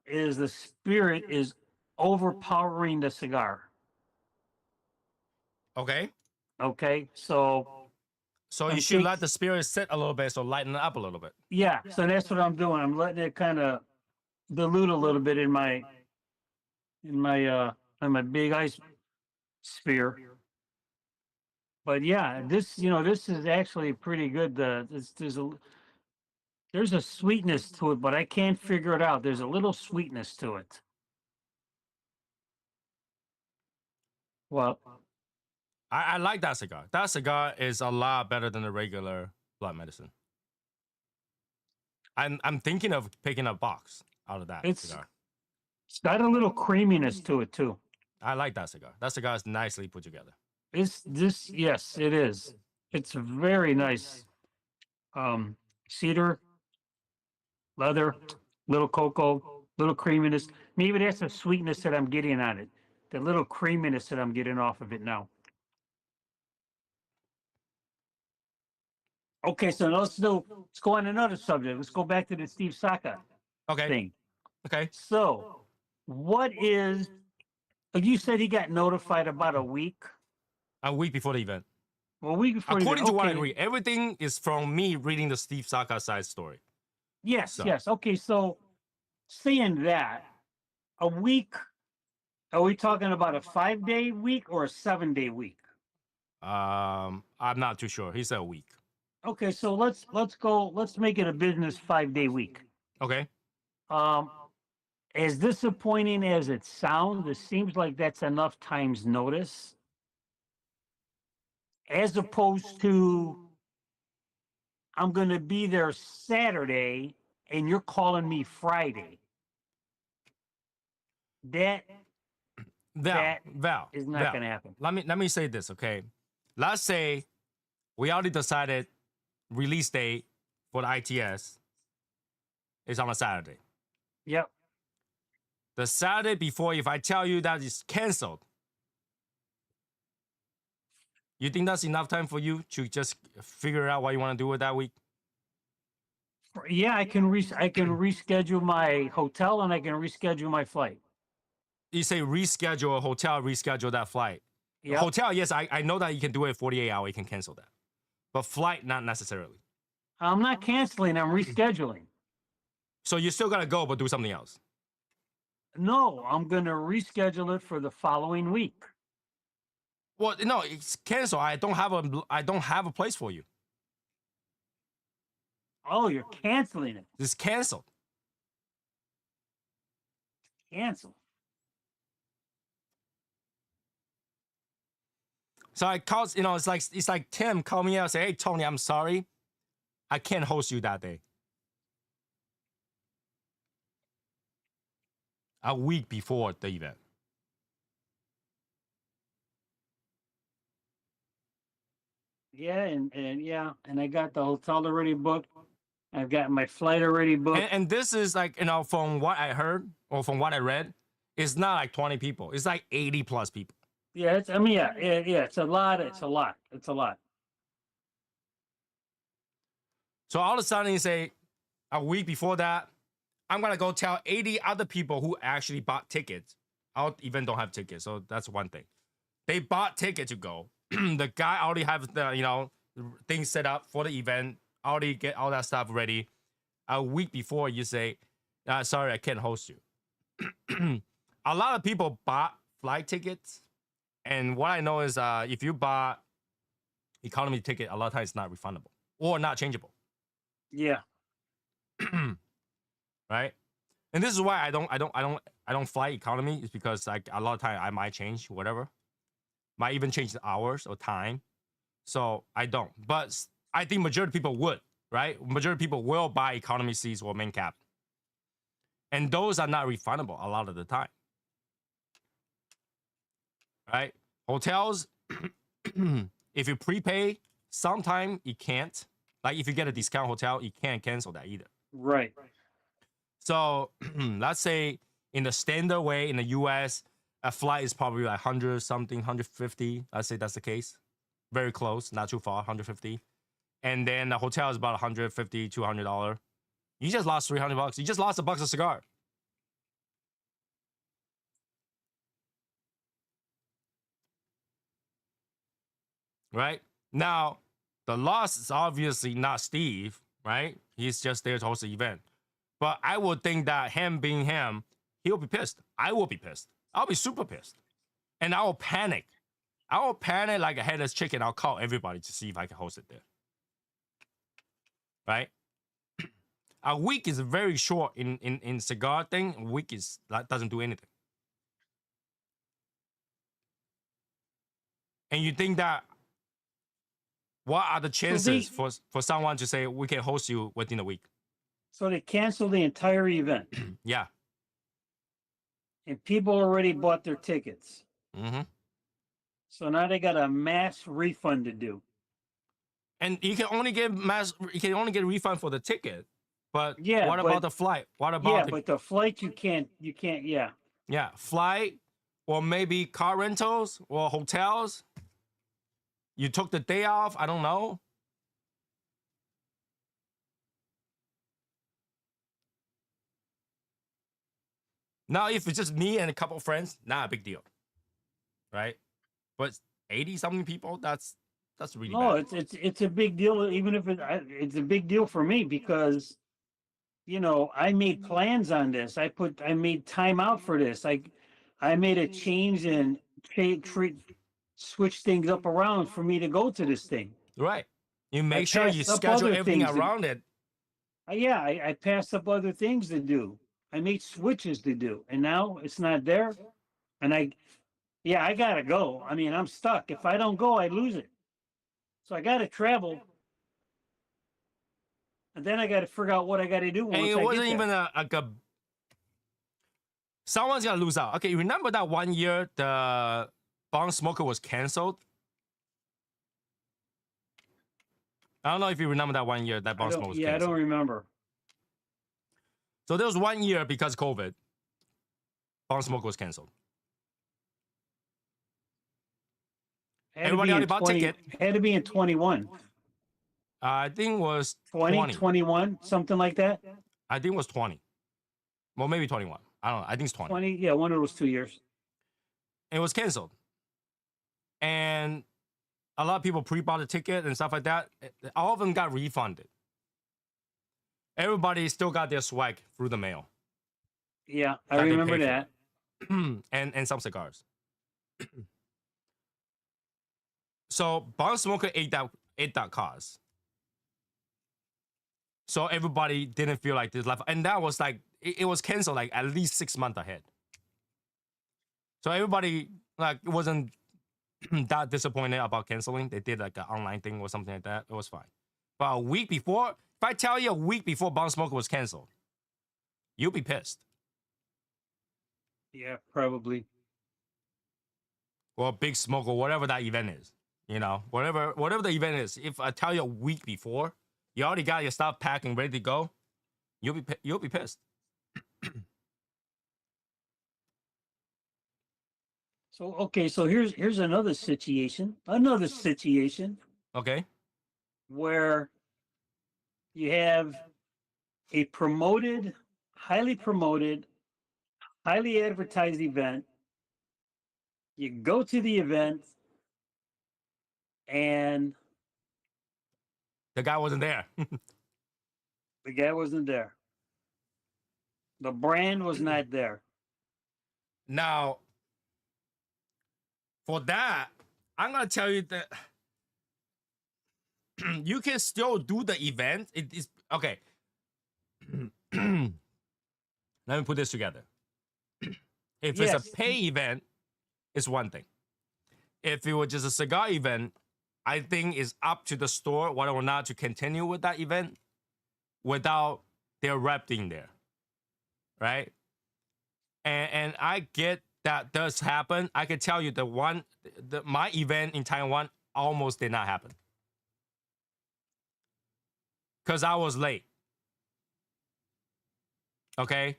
is the spirit is overpowering the cigar. Okay. Okay, so you should let the spirit sit a little bit, so lighten it up a little bit. Yeah, so that's what I'm doing. I'm letting it kind of dilute a little bit in my big ice sphere. But yeah, this is actually pretty good. There's a sweetness to it, but I can't figure it out. There's a little sweetness to it. Well, I like that cigar. That cigar is a lot better than the regular blood medicine. I'm thinking of picking a box out of that cigar. It's got a little creaminess to it too. I like that cigar. That cigar is nicely put together. Yes, it is. It's very nice. Cedar, leather, little cocoa, little creaminess. Maybe that's the sweetness that I'm getting on it. The little creaminess that I'm getting off of it now. Okay, so let's go on another subject. Let's go back to the Steve Saka thing. Okay. So, what is? You said he got notified about a week. A week before the event. Well, a week before. According to what I read, everything is from me reading the Steve Saka side story. Yes, So, yes. Okay, so saying that, a week, are we talking about a 5 day week or a 7 day week? I'm not too sure. He said a week. Okay, so let's make it a business 5 day week. Okay. Um, as disappointing as it sounds, it seems like that's enough time's notice, as opposed to I'm going to be there Saturday and you're calling me Friday. That Val, is not Val. going to happen. Let me say this, okay? Let's say we already decided release date for the ITS is on a Saturday. Yep. The Saturday before, if I tell you that it's canceled, you think that's enough time for you to just figure out what you want to do with that week? Yeah, I can reschedule my hotel and I can reschedule my flight. You say reschedule a hotel, reschedule that flight. Yep. Hotel, yes, I know that you can do it 48 hours, you can cancel that. But flight, not necessarily. I'm not canceling, I'm rescheduling. So you still gotta go, but do something else. No, I'm going to reschedule it for the following week. Well, no, it's cancel. I don't have a place for you. Oh, you're canceling it. It's canceled. Cancel. So I called, it's like Tim called me out and say, "Hey Tony, I'm sorry, I can't host you that day." A week before the event. Yeah, and yeah, and I got the hotel already booked. I've got my flight already booked. And this is like, from what I heard or from what I read, it's not like 20 people. It's like 80 plus people. Yeah, it's I mean, yeah, it's a lot. It's a lot. It's a lot. So all of a sudden you say a week before that, I'm gonna go tell 80 other people who actually bought tickets. Our event don't have tickets, so that's one thing. They bought ticket to go. The guy already have the things set up for the event, already get all that stuff ready. A week before you say, sorry, I can't host you. A lot of people bought flight tickets, and what I know is if you bought economy ticket, a lot of times it's not refundable or not changeable. Yeah. Right? And this is why I don't fly economy. Is because like a lot of time I might change whatever, might even change the hours or time. So I don't. But I think majority of people would, right? Majority of people will buy economy seats or main cabin, and those are not refundable a lot of the time. Right? Hotels, if you prepay, sometime you can't. Like if you get a discount hotel, you can't cancel that either. Right. So let's say in the standard way in the US, a flight is probably like 100 something, 150. Let's say that's the case. Very close, not too far, 150. And then the hotel is about 150, $200. You just lost $300. You just lost a box of cigar. Right? Now, the loss is obviously not Steve, right? He's just there to host the event. But I would think that him being him, he'll be pissed. I will be pissed. I'll be super pissed. And I will panic. I will panic like a headless chicken. I'll call everybody to see if I can host it there. Right? A week is very short in cigar thing. A week is that doesn't do anything. And you think that what are the chances for someone to say we can host you within a week? So they canceled the entire event. Yeah. And people already bought their tickets. Mm-hmm. So now they got a mass refund to do. And you can only get a refund for the ticket. But yeah, what about the flight? What about but the flight you can't, yeah. Yeah, flight or maybe car rentals or hotels. You took the day off, I don't know. Now, if it's just me and a couple of friends, not a big deal. Right? But 80 something people, that's really bad. No, it's a big deal. Even if it's a big deal for me because I made plans on this. I made time out for this. I made a change and switch things up around for me to go to this thing. Right. You I make sure you passed up schedule other everything things. around it. Yeah, I passed up other things to do. I made switches to do, and now it's not there. And yeah, I gotta go. I mean, I'm stuck. If I don't go, I lose it. So I gotta travel, and then I gotta figure out what I gotta do And once it I wasn't get there. even someone's gonna lose out. Okay, you remember that one year the Bong Smoker was canceled? I don't know if you remember that one year that Bong Smoker was Yeah, I don't canceled. remember. So there was 1 year because COVID, Bong Smoker was canceled. Everybody already bought ticket. Had to be in 21. I think it was 20, 20. 21, something like that. I think it was 20. Well, maybe 21. I don't know. I think it's 20. 20, yeah, one of those 2 years. It was canceled. And a lot of people pre-bought the ticket and stuff like that. All of them got refunded. Everybody still got their swag through the mail. Yeah, I remember that. and some cigars. So Bong Smoker ate that cause. So everybody didn't feel like this life. And that was like, it was canceled like at least 6 months ahead. So everybody like wasn't that disappointed about canceling. They did like an online thing or something like that. It was fine. But a week before, if I tell you a week before Bong Smoker was canceled, you'll be pissed. Yeah, probably. Or Big Smoke or whatever that event is. Whatever the event is. If I tell you a week before, you already got your stuff packed and ready to go, you'll be pissed. So here's another situation. Okay. Where you have a highly promoted, highly advertised event. You go to the event and the guy wasn't there. the guy wasn't there. The brand was not there. Now, for that, I'm gonna tell you that you can still do the event. It is okay. Let me put this together. If it's a pay event, it's one thing. If it was just a cigar event, I think it's up to the store whether or not to continue with that event without their rep being there, right? And I get that does happen. I can tell you my event in Taiwan almost did not happen because I was late. Okay,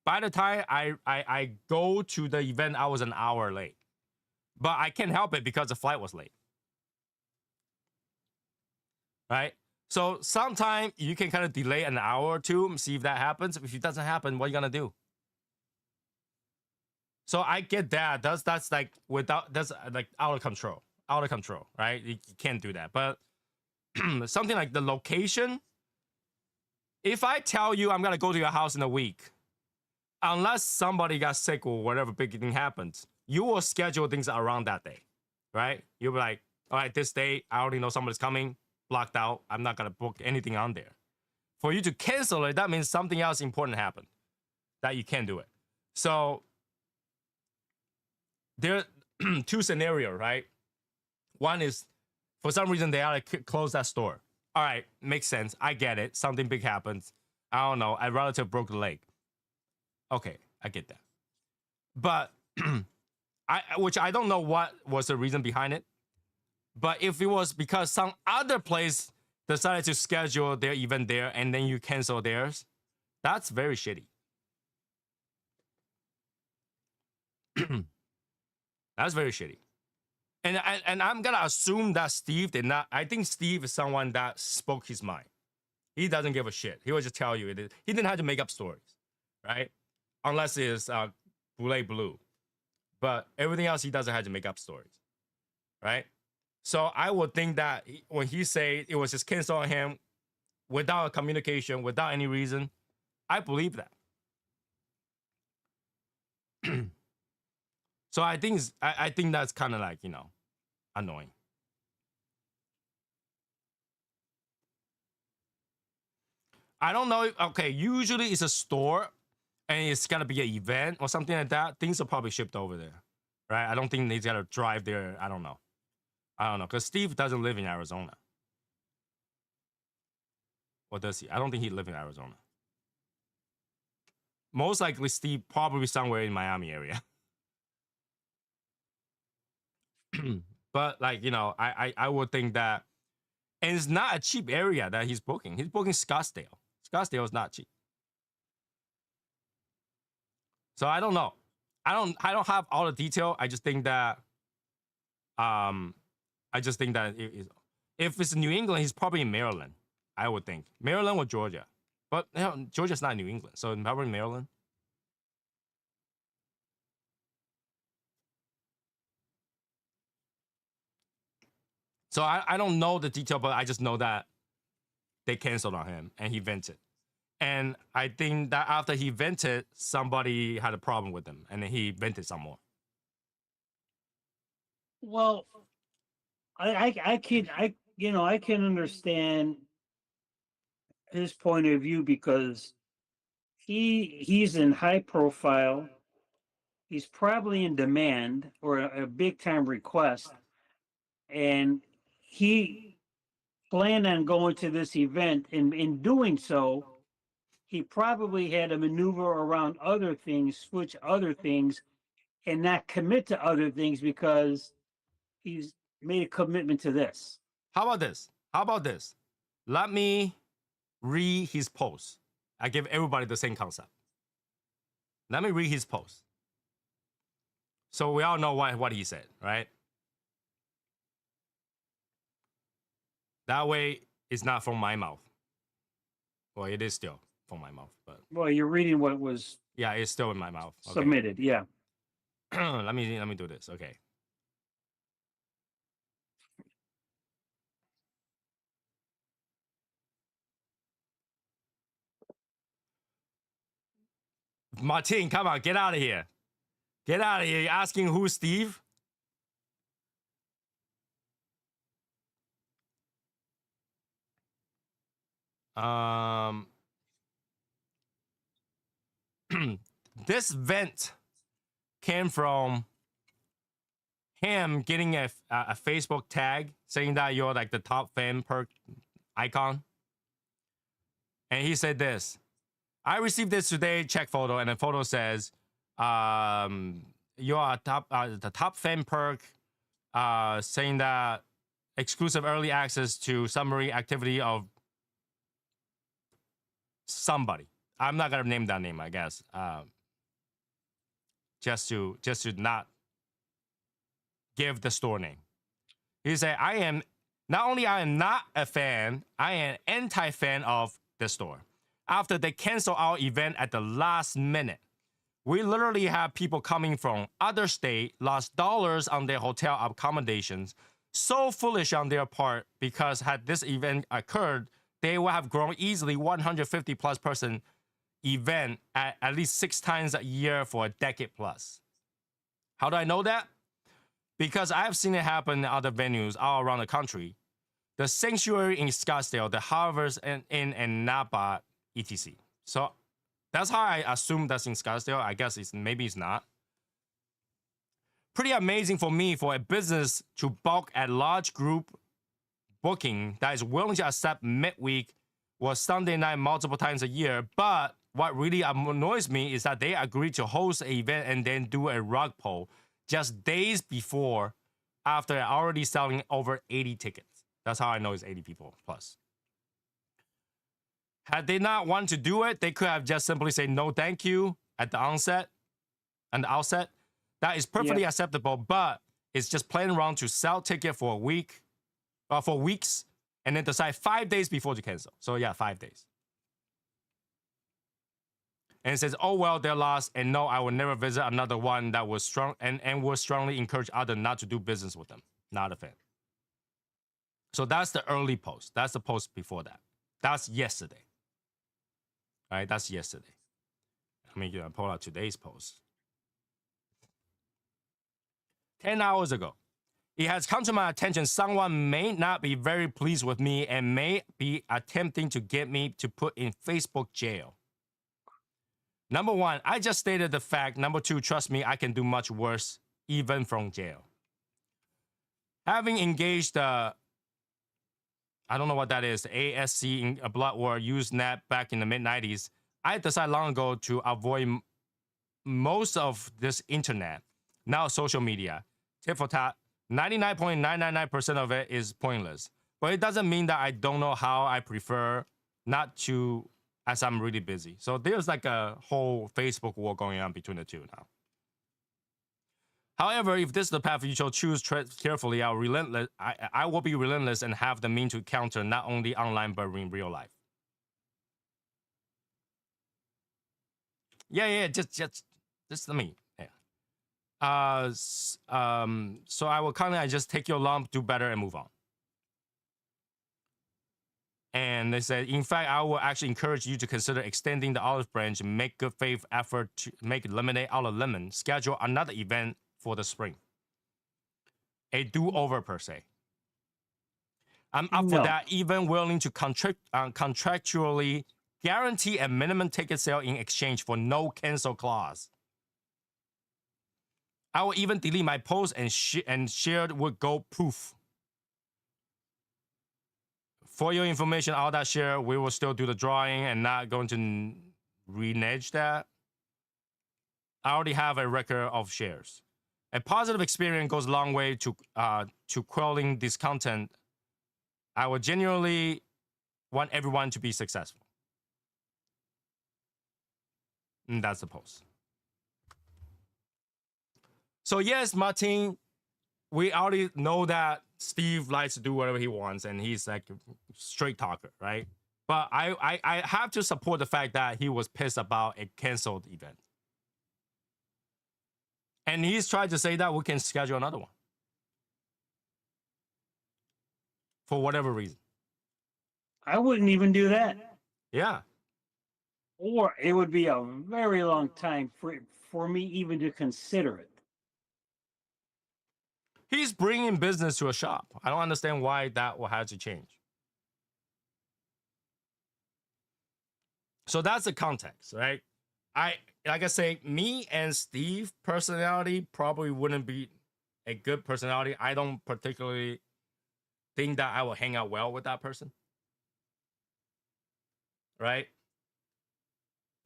by the time I go to the event, I was an hour late, but I can't help it because the flight was late. Right? So sometimes you can kind of delay an hour or two, see if that happens. If it doesn't happen, what are you gonna do? So I get that. That's like out of control. Out of control, right? You can't do that. But something like the location. If I tell you I'm gonna go to your house in a week, unless somebody got sick or whatever big thing happens, you will schedule things around that day, right? You'll be like, all right, this day I already know somebody's coming, blocked out. I'm not gonna book anything on there. For you to cancel it, that means something else important happened that you can't do it. So there are two scenarios, right? One is for some reason they ought to close that store. All right, makes sense. I get it. Something big happens. I don't know. A relative broke the leg. Okay, I get that. But which I don't know what was the reason behind it. But if it was because some other place decided to schedule their event there and then you cancel theirs, that's very shitty. That's very shitty. And I'm gonna assume that Steve did not. I think Steve is someone that spoke his mind. He doesn't give a shit. He will just tell you it is. He didn't have to make up stories, right? Unless it's Boule Blue. But everything else he doesn't have to make up stories, right? So I would think that when he said it was just canceled on him without communication, without any reason, I believe that. So I think I think that's kind of like, annoying. I don't know. Okay, usually it's a store and it's gonna be an event or something like that. Things are probably shipped over there, right? I don't think they gotta drive there. I don't know. Because Steve doesn't live in Arizona. Or does he? I don't think he lives in Arizona. Most likely, Steve probably somewhere in Miami area. But like, I would think that, and it's not a cheap area that he's booking. He's booking Scottsdale. Scottsdale is not cheap. So I don't know. I don't have all the detail. I just think that um if it's New England, he's probably in Maryland. I would think Maryland or Georgia, but Georgia's not New England, so probably Maryland. So I don't know the detail, but I just know that they canceled on him and he vented. And I think that after he vented, somebody had a problem with him, and then he vented some more. Well, I can understand his point of view because he's in high profile. He's probably in demand or a big time request, and he planned on going to this event. And in doing so, he probably had to maneuver around other things, switch other things, and not commit to other things because he's made a commitment to this. How about this? How about this? Let me read his post. I give everybody the same concept. Let me read his post. So we all know what he said, right? That way, it's not from my mouth. Well, it is still from my mouth, but Well, you're reading what was yeah, it's still in my mouth. Okay. submitted. Yeah. let me do this. Okay. Martin, come on, get out of here. Get out of here. You're asking who's Steve? Um, this vent came from him getting a Facebook tag saying that you're like the top fan per icon. And he said this: I received this today, check photo, and the photo says, you are the top fan perk, saying that exclusive early access to summary activity of somebody. I'm not gonna name that name, I guess. Just to not give the store name. He said, I am not only I am not a fan, I am anti-fan of the store. After they cancel our event at the last minute, we literally have people coming from other state, lost dollars on their hotel accommodations. So foolish on their part, because had this event occurred, they would have grown easily 150 plus person event at least 6 times a year for a decade plus. How do I know that? Because I've seen it happen in other venues all around the country. The Sanctuary in Scottsdale, the Harvest in Napa, etc. So that's how I assume that's in Scottsdale. I guess maybe it's not. Pretty amazing for me for a business to bulk a large group booking that is willing to accept midweek or Sunday night multiple times a year. But what really annoys me is that they agreed to host an event and then do a rug pull just days before, after already selling over 80 tickets. That's how I know it's 80 people plus. Had they not want to do it, they could have just simply said no thank you at the outset. That is perfectly acceptable, but it's just playing around to sell ticket for a week, for weeks, and then decide 5 days before to cancel. So yeah, 5 days. And it says, oh, well, they're lost, and no, I will never visit another one that was strong and will strongly encourage others not to do business with them. Not a fan. So that's the early post. That's the post before that. That's yesterday. Right, that's yesterday. Let me pull out today's post. 10 hours ago. It has come to my attention someone may not be very pleased with me and may be attempting to get me to put in Facebook jail. Number one, I just stated the fact. Number two, trust me, I can do much worse, even from jail. Having engaged, I don't know what that is, ASC in a blood war, Usenet back in the mid-90s, I decided long ago to avoid most of this internet, now social media. Tit for tat, 99.999% of it is pointless. But it doesn't mean that I don't know how I prefer not to, as I'm really busy. So there's like a whole Facebook war going on between the two now. However, if this is the path you shall choose, tread carefully. I will be relentless and have the means to counter not only online but in real life. Yeah, just let me. Yeah. So I will kind of just take your lump, do better, and move on. And they said, in fact, I will actually encourage you to consider extending the olive branch and make good faith effort to make lemonade out of lemon. Schedule another event for the spring. A do-over per se. I'm up for that, even willing to contractually guarantee a minimum ticket sale in exchange for no cancel clause. I will even delete my post and shared would go poof. For your information, all that share, we will still do the drawing and not going to renege that. I already have a record of shares. A positive experience goes a long way to quelling discontent. I would genuinely want everyone to be successful. And that's the post. So yes, Martin, we already know that Steve likes to do whatever he wants, and he's like a straight talker, right? But I have to support the fact that he was pissed about a canceled event. And he's tried to say that we can schedule another one. For whatever reason. I wouldn't even do that. Yeah. Or it would be a very long time for me even to consider it. He's bringing business to a shop. I don't understand why that will have to change. So that's the context, right? Like I say, me and Steve personality probably wouldn't be a good personality. I don't particularly think that I will hang out well with that person. Right?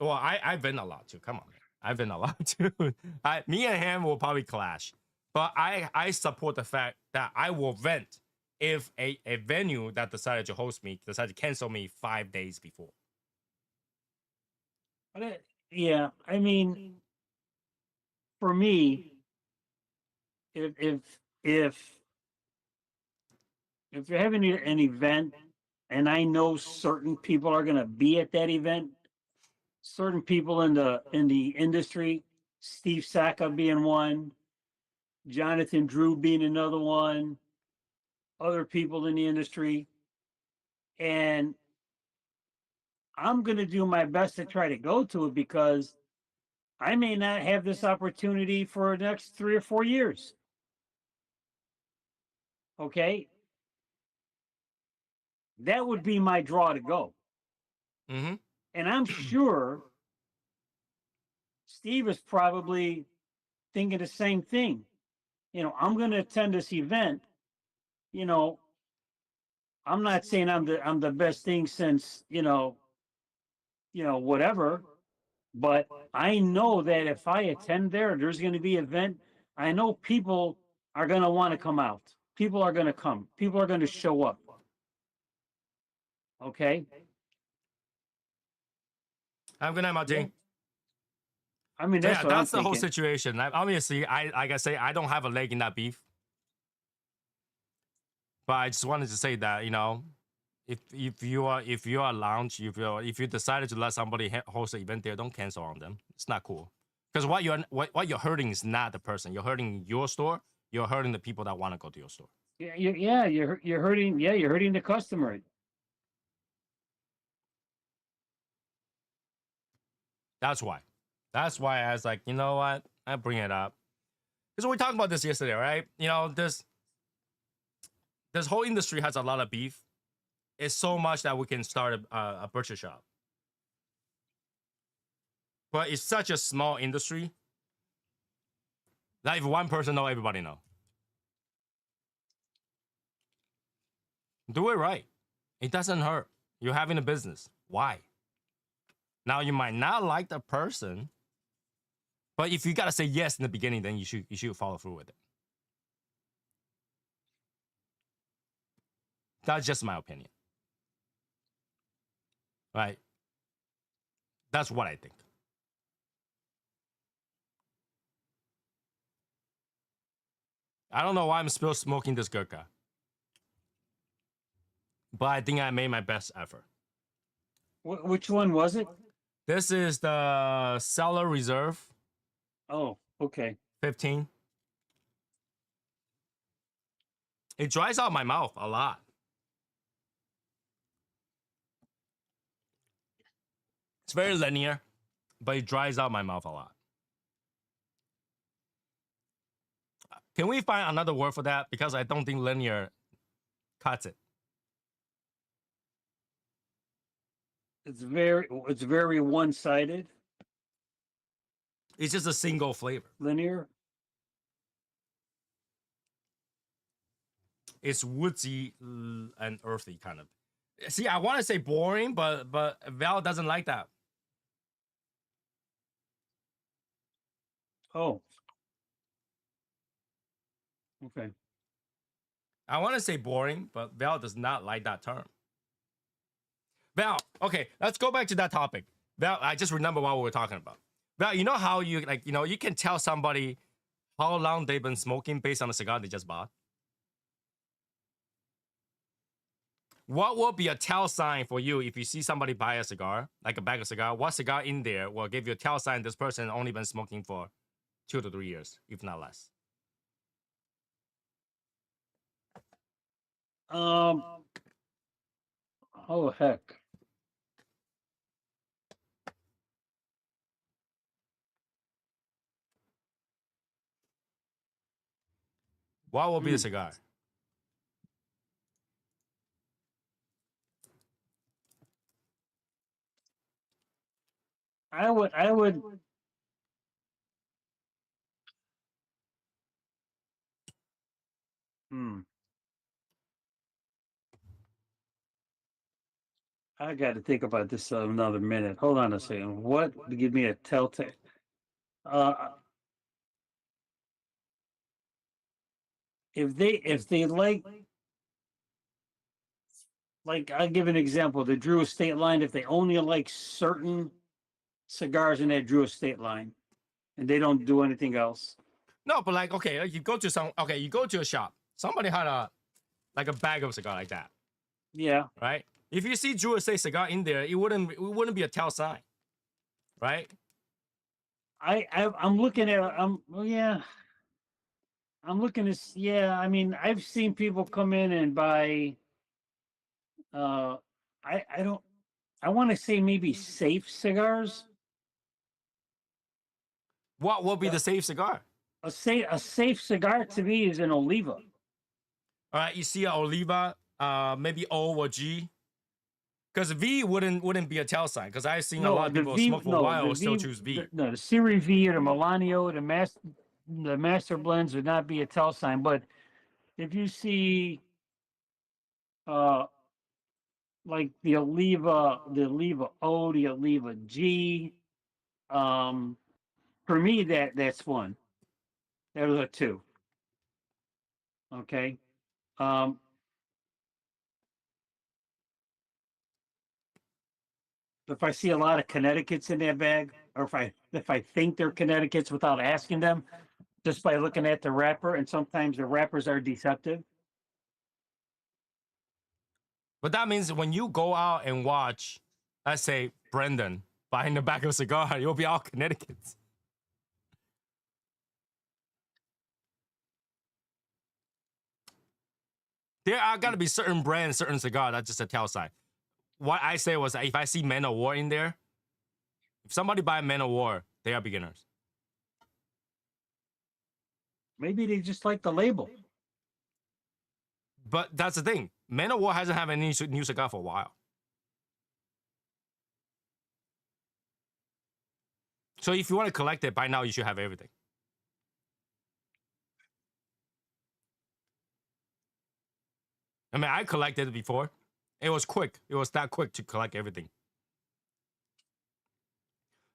Well, I've been a lot too. Come on, man. I've been a lot too. Me and him will probably clash. But I support the fact that I will vent if a venue that decided to host me decided to cancel me 5 days before. Yeah, I mean, for me, if you're having an event and I know certain people are going to be at that event, certain people in the industry, Steve Saka being one, Jonathan Drew being another one, other people in the industry, and I'm going to do my best to try to go to it because I may not have this opportunity for the next 3 or 4 years. Okay. That would be my draw to go. Mm-hmm. And I'm sure Steve is probably thinking the same thing. You know, I'm going to attend this event. You know, I'm not saying I'm the best thing since, whatever, but I know that if I attend there's going to be an event. I know people are going to want to come out. People are going to come. People are going to show up. Okay. Have a good night, Martin. Yeah. I mean, that's what that's I'm the whole thinking. situation. Obviously, like I say, I don't have a leg in that beef. But I just wanted to say that, if you are a lounge, if you decided to let somebody host an event there, don't cancel on them. It's not cool. Because what you're hurting is not the person. You're hurting your store. You're hurting the people that want to go to your store. Yeah, you're hurting. Yeah, you're hurting the customer. That's why. That's why I was like, you know what? I bring it up because we talked about this yesterday, right? You know, this whole industry has a lot of beef. It's so much that we can start a butcher shop, but it's such a small industry that if one person know, everybody know. Do it right. It doesn't hurt. You're having a business. Why? Now you might not like the person, but if you gotta say yes in the beginning, then you should follow through with it. That's just my opinion. Right? That's what I think. I don't know why I'm still smoking this gurkha, but I think I made my best effort. Which one was it? This is the Cellar Reserve Oh, okay. 15. It dries out my mouth a lot. It's very linear, but it dries out my mouth a lot. Can we find another word for that? Because I don't think linear cuts it. It's very one-sided, It's just a single flavor. linear. It's woodsy and earthy kind of. See, I want to say boring, but Val doesn't like that. Oh. Okay. I want to say boring, but Val does not like that term. Val, okay, let's go back to that topic. Val, I just remember what we were talking about. Val, you know how you like, you know, you can tell somebody how long they've been smoking based on the cigar they just bought. What will be a tell sign for you if you see somebody buy a cigar, like a bag of cigar? What cigar in there will give you a tell sign this person only been smoking for 2 to 3 years, if not less? Oh heck. What will be the cigar? I would. Hmm. I got to think about this another minute. Hold on a second. What to give me a telltale? Uh, if they like I'll give an example. The Drew Estate line. If they only like certain cigars in that Drew Estate line, and they don't do anything else. No, but like, okay, you go to a shop. Somebody had a bag of cigar like that, Yeah. right? If you see Drew Estate cigar in there, it wouldn't be a tell sign, right? I'm looking at well, yeah. I'm looking at yeah. I mean, I've seen people come in and buy. Uh, I don't. I want to say maybe safe cigars. What will be the safe cigar? A safe cigar to me is an Oliva. All right, you see an Oliva, maybe O or G, because V wouldn't be a tell sign. Because I've seen a lot of people smoke for a while still choose V. The Series V or the Milanio, the master blends would not be a tell sign. But if you see, like the Oliva O, the Oliva G, for me that's one. Those are two. Okay. If I see a lot of Connecticut's in that bag, or if I think they're Connecticut's without asking them, just by looking at the wrapper, and sometimes the wrappers are deceptive. But that means when you go out and watch, let's say Brendan buying the back of a cigar, you'll be all Connecticut's. There are gotta be certain brands, certain cigar that's just a tell sign. What I say was if I see Men of War in there, If somebody buy Man of War, they are beginners. Maybe they just like the label. But that's the thing. Man of War hasn't had any new cigar for a while. So if you want to collect it, by now you should have everything. I mean, I collected it before. It was quick. It was that quick to collect everything.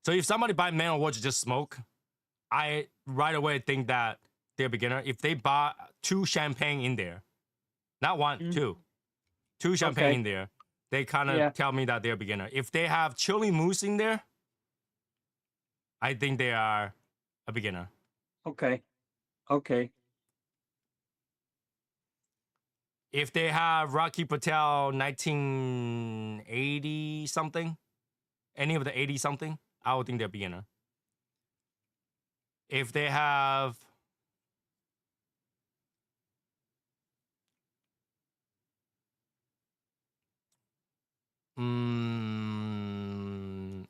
So if somebody buy Man of War to just smoke, I right away think that they're a beginner. If they buy 2 champagne in there, not one, 2 champagne in there, they kind of tell me that they're a beginner. If they have chili mousse in there, I think they are a beginner. Okay. If they have Rocky Patel 1980 something, any of the 80 something, I would think they're a beginner. If they have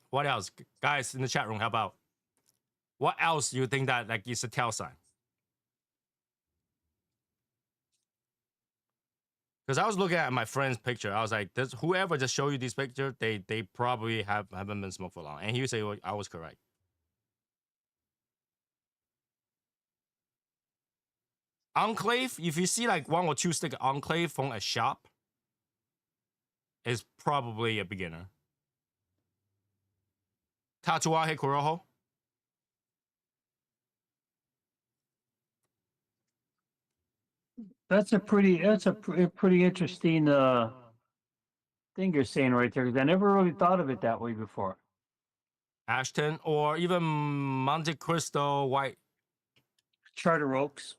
what else? Guys in the chat room, how about what else do you think that like is a tell sign? Because I was looking at my friend's picture, I was like, whoever just showed you this picture, they probably haven't been smoked for long. And he said I was correct. Enclave, if you see like 1 or 2 stick Enclave from a shop, is probably a beginner. Tatuaje Corojo. That's a pretty interesting thing you're saying right there, because I never really thought of it that way before. Ashton, or even Monte Cristo White. Charter Oaks.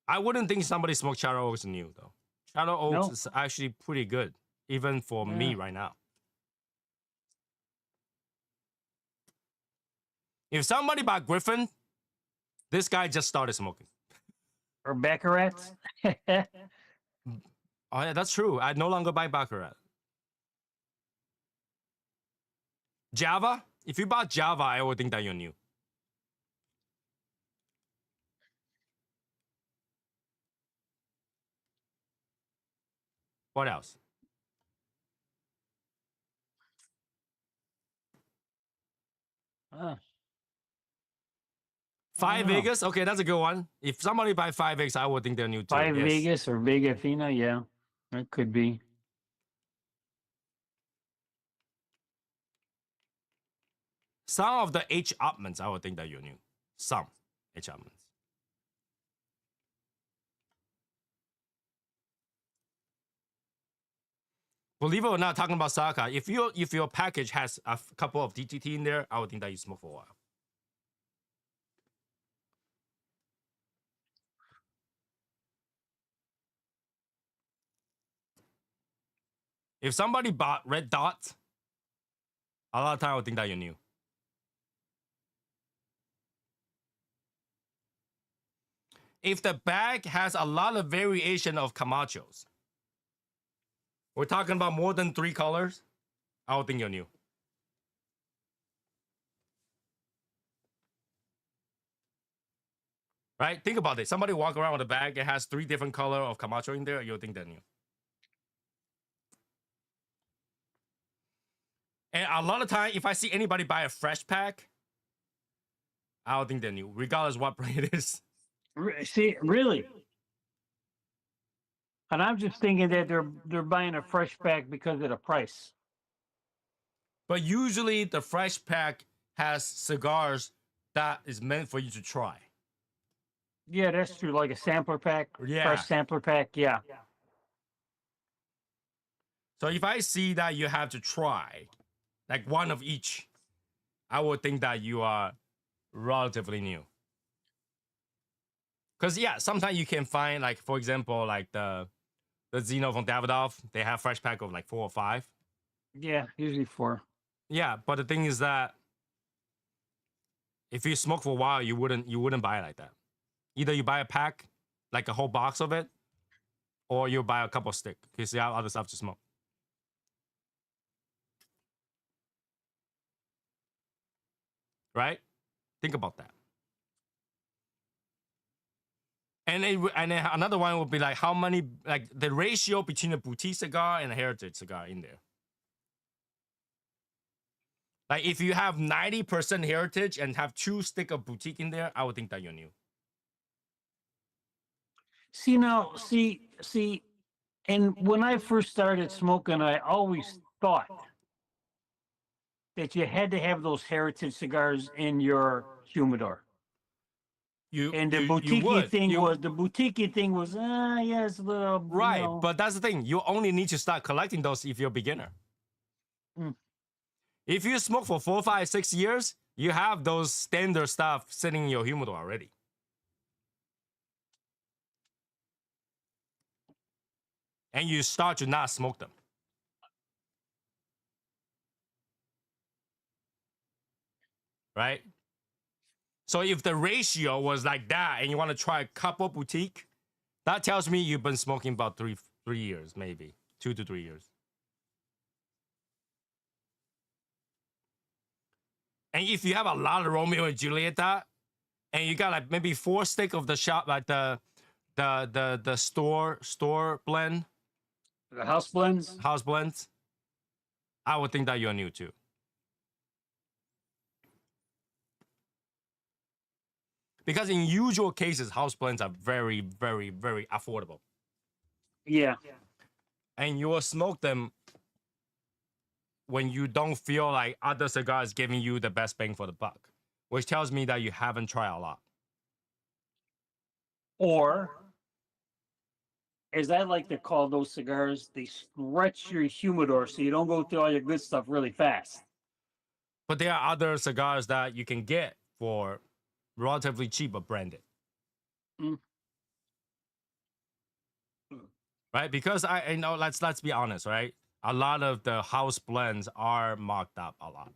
I wouldn't think somebody smoked Charter Oaks new though. Charter Oaks is actually pretty good, even for me right now. If somebody bought Griffin, this guy just started smoking. Or Baccarat. Oh yeah, that's true. I no longer buy Baccarat. Java, if you bought Java, I would think that you're new. What else? Five Vegas? Okay, that's a good one. If somebody buy 5X, I would think they're new too. Five Vegas or Vega Fina, yeah. That could be. Some of the H. Upmans, I would think that you're new. Some H. Upmans. Believe it or not, talking about Saka, if your package has a couple of DTT in there, I would think that you smoke for a while. If somebody bought Red Dot, a lot of time I would think that you're new. If the bag has a lot of variation of Camachos, we're talking about more than 3 colors, I would think you're new. Right? Think about it. Somebody walk around with a bag that has 3 different color of Camacho in there, you'll think they're new. And a lot of time, if I see anybody buy a fresh pack, I don't think they're new, regardless what brand it is. See, really? And I'm just thinking that they're buying a fresh pack because of the price. But usually the fresh pack has cigars that is meant for you to try. Yeah, that's true. Like a sampler pack, fresh sampler pack. Yeah. So if I see that you have to try, like one of each, I would think that you are relatively new. Because sometimes you can find, like, for example, like the Zeno from Davidoff, they have fresh pack of like 4 or 5. Yeah, usually 4. Yeah, but the thing is that if you smoke for a while, you wouldn't buy it like that. Either you buy a pack, like a whole box of it, or you buy a couple sticks because you have other stuff to smoke. right? Think about that. And then another one would be like how many, like the ratio between a boutique cigar and a heritage cigar in there. Like if you have 90% heritage and have 2 stick of boutique in there, I would think that you're new. See, and when I first started smoking, I always thought that you had to have those heritage cigars in your humidor. And the boutique thing was, yeah, it's a little, right. But that's the thing. You only need to start collecting those if you're a beginner. Mm. If you smoke for 4, 5, 6 years, you have those standard stuff sitting in your humidor already. And you start to not smoke them. Right? So if the ratio was like that and you want to try a couple boutique, that tells me you've been smoking about 3 years, maybe 2 to 3 years. And if you have a lot of Romeo and Julieta, and you got like maybe 4 stick of the shop, like the store blend, the house blends, I would think that you're new too. Because in usual cases, house blends are very, very, very affordable. Yeah. And you will smoke them when you don't feel like other cigars giving you the best bang for the buck, which tells me that you haven't tried a lot. Or, as I like to call those cigars, they stretch your humidor so you don't go through all your good stuff really fast. But there are other cigars that you can get for relatively cheap but branded. Mm. Right? Because I know, let's be honest, right? A lot of the house blends are marked up a lot.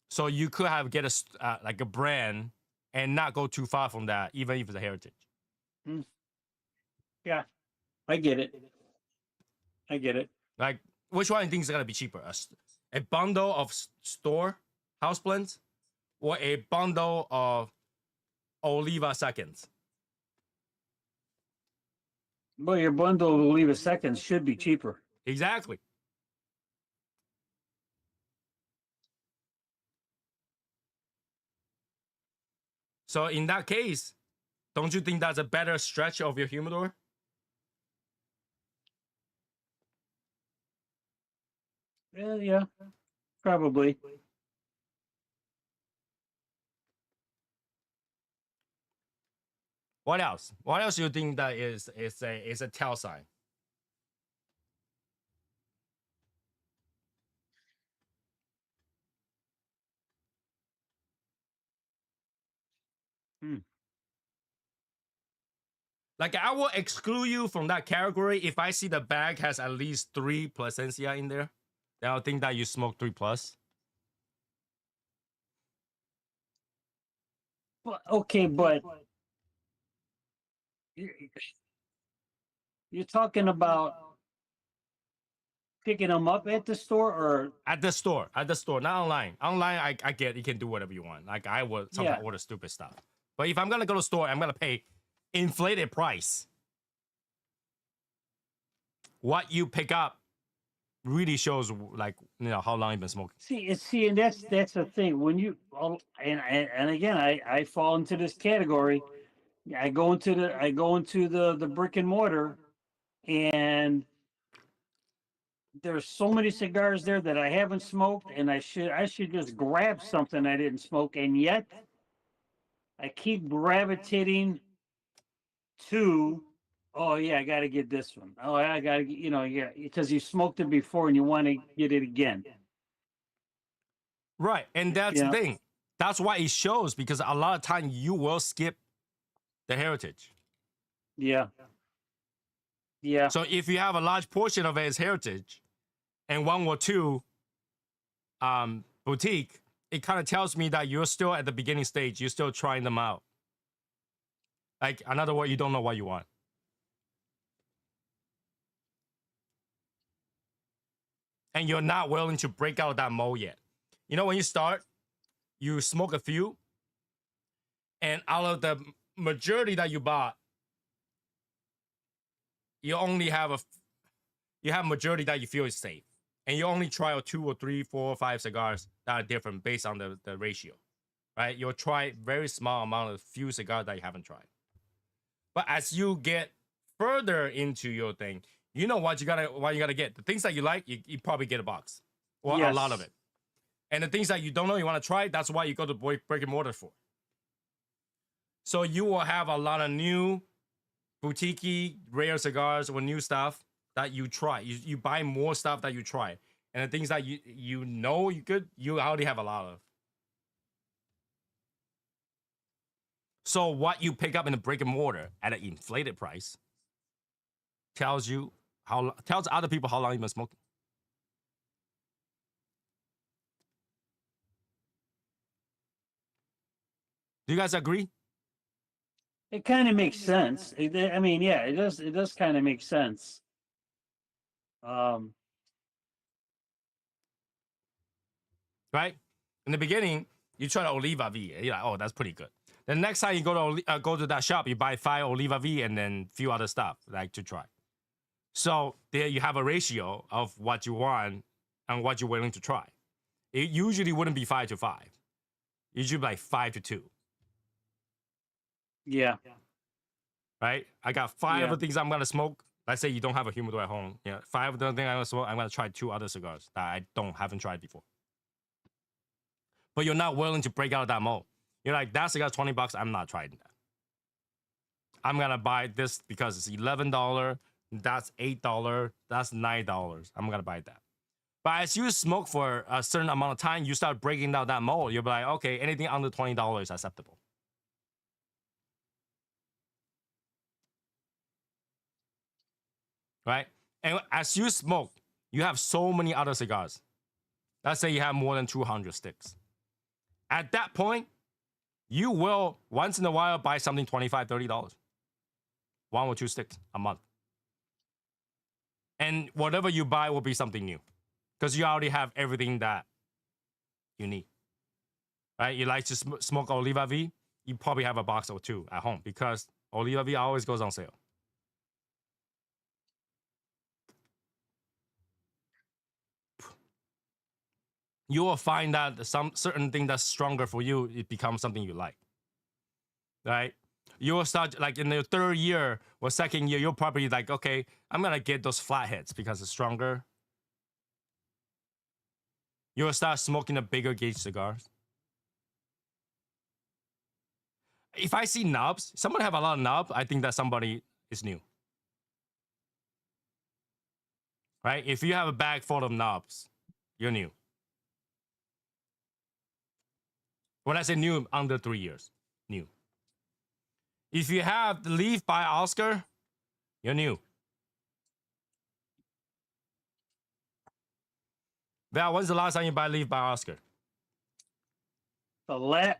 So you could have get a like a brand and not go too far from that, even if it's a heritage. Mm. Yeah, I get it. Like, which one do you think is gonna be cheaper? A bundle of store house blends or a bundle of Oliva seconds? Well, your bundle of Oliva seconds should be cheaper. Exactly. So in that case, don't you think that's a better stretch of your humidor? Yeah, probably. What else? What else do you think that is a tell sign? Hmm. Like I will exclude you from that category if I see the bag has at least 3 Plasencia in there. Then I'll think that you smoke 3 plus. Well, okay, but you're talking about picking them up at the store, or At the store, not online. Online, I get you can do whatever you want. Like I would sometimes order stupid stuff. But if I'm gonna go to the store, I'm gonna pay inflated price. What you pick up really shows like how long you've been smoking. See, and that's the thing. When you and again, I fall into this category. I go into the brick and mortar, and there's so many cigars there that I haven't smoked, and I should just grab something I didn't smoke, and yet I keep gravitating to, oh yeah, I got to get this one. Oh, I got to, yeah, because you smoked it before and you want to get it again. Right, and that's the thing. That's why it shows, because a lot of time you will skip the heritage. Yeah. Yeah. So if you have a large portion of it as heritage, and 1 or 2 boutique, it kind of tells me that you're still at the beginning stage. You're still trying them out. Like, another word, you don't know what you want. And you're not willing to break out that mold yet. You know, when you start, you smoke a few, and out of the majority that you bought, you only have you have majority that you feel is safe, and you only try 2 or 3, 4 or 5 cigars that are different based on the ratio, right? You'll try very small amount of few cigars that you haven't tried. But as you get further into your thing, you know what you gotta get. The things that you like, you probably get a box or a lot of Yes. it. And the things that you don't know you want to try, that's why you go to brick and mortar for. So you will have a lot of new boutique rare cigars or new stuff that you try. You buy more stuff that you try. And the things that you know you already have a lot of. So what you pick up in the brick and mortar at an inflated price tells other people how long you've been smoking. Do you guys agree? It kind of makes sense. I mean, yeah, it does. It does kind of make sense. Um, Right? In the beginning, you try the Oliva V. You're like, oh, that's pretty good. The next time you go to that shop, you buy 5 Oliva V and then few other stuff like to try. So there you have a ratio of what you want and what you're willing to try. It usually wouldn't be 5 to 5. It should be like 5 to 2. yeah. Right? I got 5 Yeah. of the things I'm gonna smoke. Let's say you don't have a humidor at home. Yeah, 5 of the things I'm gonna smoke. I'm gonna try 2 other cigars that I haven't tried before. But you're not willing to break out of that mold. You're like, that cigar's $20. I'm not trying that. I'm gonna buy this because it's $11. That's $8. That's $9. I'm gonna buy that. But as you smoke for a certain amount of time, you start breaking down that mold. You'll be like, okay, anything under $20 is acceptable. Right? And as you smoke, you have so many other cigars. Let's say you have more than 200 sticks. At that point, you will once in a while buy something $25, $30. 1 or 2 sticks a month. And whatever you buy will be something new because you already have everything that you need. Right? You like to smoke Oliva V, you probably have a box or 2 at home because Oliva V always goes on sale. You will find that some certain thing that's stronger for you, it becomes something you like. Right? You will start like in the 3rd year or 2nd year, you'll probably like, okay, I'm gonna get those flatheads because it's stronger. You will start smoking the bigger gauge cigars. If I see knobs, someone have a lot of knobs, I think that somebody is new. Right? If you have a bag full of knobs, you're new. When I say new, under 3 years, new. If you have the Leaf by Oscar, you're new. Val, when's the last time you buy Leaf by Oscar? About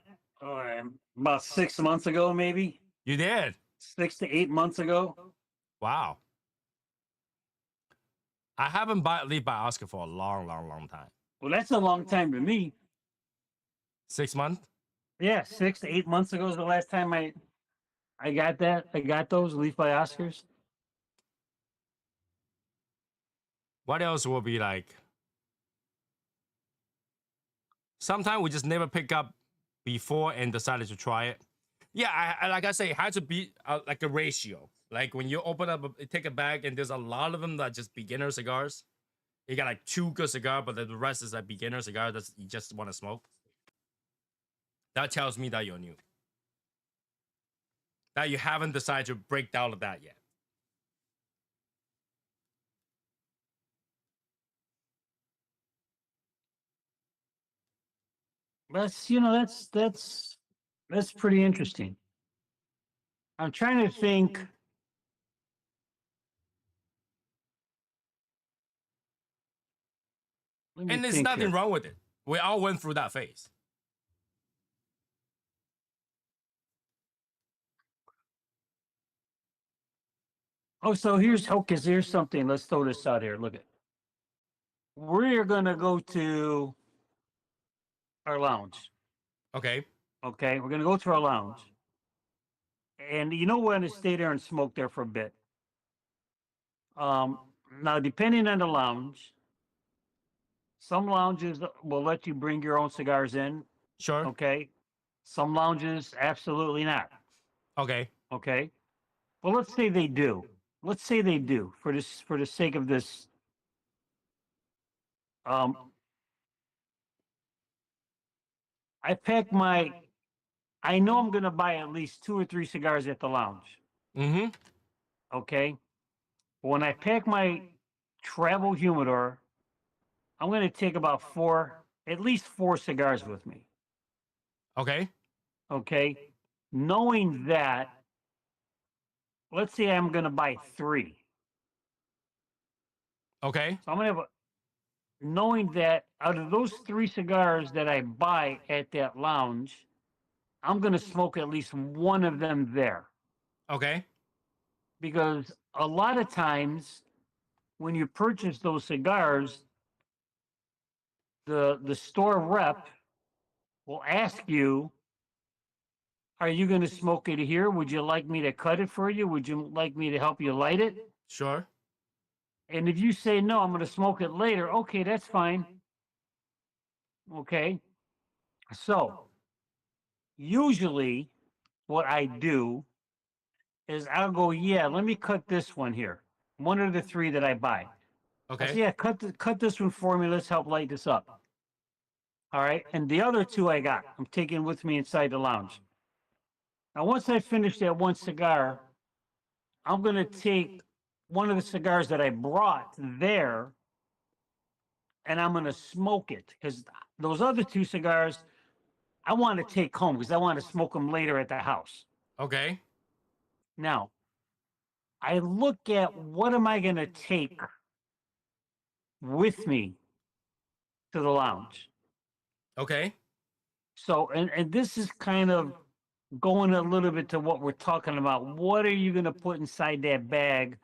6 months ago, maybe You did? 6 to 8 months ago. Wow. I haven't bought Leaf by Oscar for a long, long, long time. Well, that's a long time to me. 6 months? Yeah, 6 to 8 months ago is the last time I got that. I got those Leaf by Oscars. What else will be like? Sometimes we just never pick up before and decided to try it. Yeah, like I say, it had to be like a ratio. Like when you open up, take a bag, and there's a lot of them that are just beginner cigars. You got like 2 good cigars, but the rest is a beginner cigar that you just want to smoke. That tells me that you're new. That you haven't decided to break out of that yet. That's pretty interesting. I'm trying to think. And there's nothing wrong with it. We all went through that phase. Oh, so here's something. Let's throw this out here. Look at. We're gonna go to our lounge. Okay. Okay, we're gonna go to our lounge, and we're gonna stay there and smoke there for a bit. Um, Now, depending on the lounge, some lounges will let you bring your own cigars in. Sure. Okay, some lounges absolutely not. Okay. Okay, well, let's say they do. Let's say they do for the sake of this. Um, I pack my. I know I'm gonna buy at least 2 or 3 cigars at the lounge. Mm-hmm. Okay, when I pack my travel humidor, I'm going to take about at least 4 cigars with me. Okay. Okay. Knowing that, let's say I'm going to buy 3. Okay. So I'm going to have, knowing that out of those 3 cigars that I buy at that lounge, I'm going to smoke at least one of them there. Okay. Because a lot of times when you purchase those cigars, the store rep will ask you, are you going to smoke it here? Would you like me to cut it for you? Would you like me to help you light it? Sure. And if you say no, I'm going to smoke it later. Okay, that's fine. Okay. So usually what I do is I'll go, yeah, let me cut this one here. One of the 3 that I buy. I say, Okay. yeah, cut this one for me. Let's help light this up. All right. And the other 2 I got, I'm taking with me inside the lounge. Now, once I finish that one cigar, I'm going to take one of the cigars that I brought there and I'm going to smoke it because those other 2 cigars I want to take home because I want to smoke them later at the house. Okay. Now, I look at what am I going to take with me to the lounge. Okay. So, and this is kind of going a little bit to what we're talking about. What are you going to put inside that bag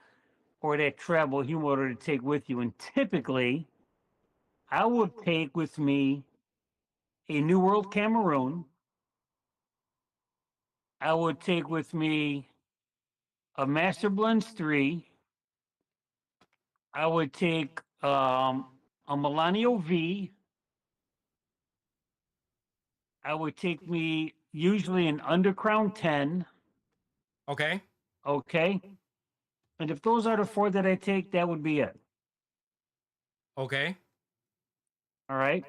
or that travel humidor to take with you? And typically, I would take with me a New World Cameroon. I would take with me a Master Blends 3. I would take a Milano V. I would take me usually an Undercrown 10. Okay. Okay. And if those are the 4 that I take, that would be it. Okay. All right.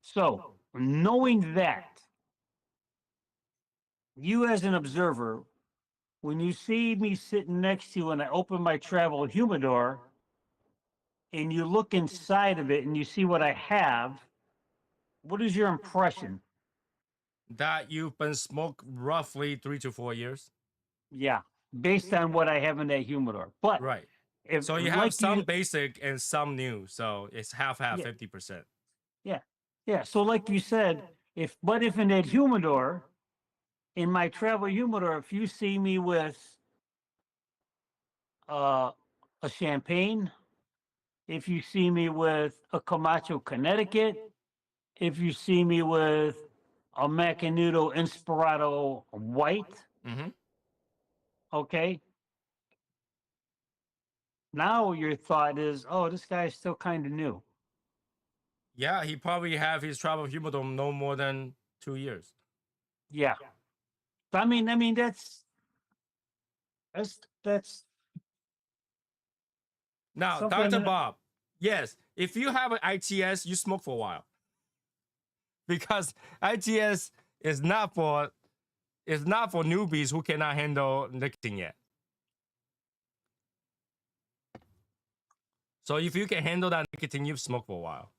So, knowing that, you as an observer, when you see me sitting next to you and I open my travel humidor and you look inside of it and you see what I have, what is your impression? That you've been smoked roughly 3 to 4 years. Yeah, based on what I have in that humidor. But Right. if, So you have like some you, basic and some new. So it's half, yeah, 50%. yeah, yeah. So, like you said, if in that humidor, in my travel humidor, if you see me with uh, a champagne, if you see me with a Camacho Connecticut, if you see me with a Macanudo Inspirato White, Mm-hmm. okay, now your thought is, oh, this guy is still kind of new. Yeah, he probably have his travel humidor no more than 2 years. Yeah. I mean, that's Now, something Dr. that, Bob, yes, if you have an ITS, you smoke for a while. Because ITS is not for newbies who cannot handle nicotine yet. So if you can handle that nicotine, you've smoked for a while.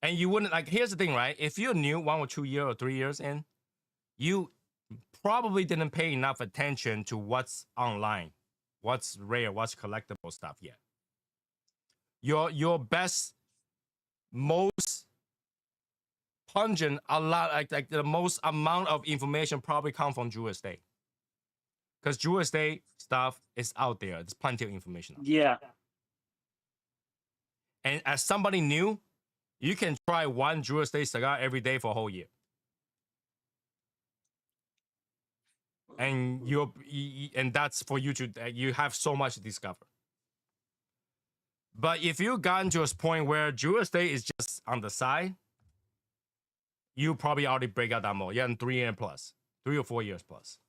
And you wouldn't like, here's the thing, right? If you're new 1 or 2 years or 3 years in, you probably didn't pay enough attention to what's online, what's rare, what's collectible stuff yet. Your best, most pungent, a lot like the most amount of information probably come from Drew Estate. Because Drew Estate stuff is out there. There's plenty of information out there. yeah. And as somebody new, you can try one Drew Estate cigar every day for a whole year. And and that's for you to you have so much to discover. But if you've gotten to a point where Drew Estate is just on the side, you probably already break out that mold. Yeah, in 3 years plus, 3 or 4 years plus.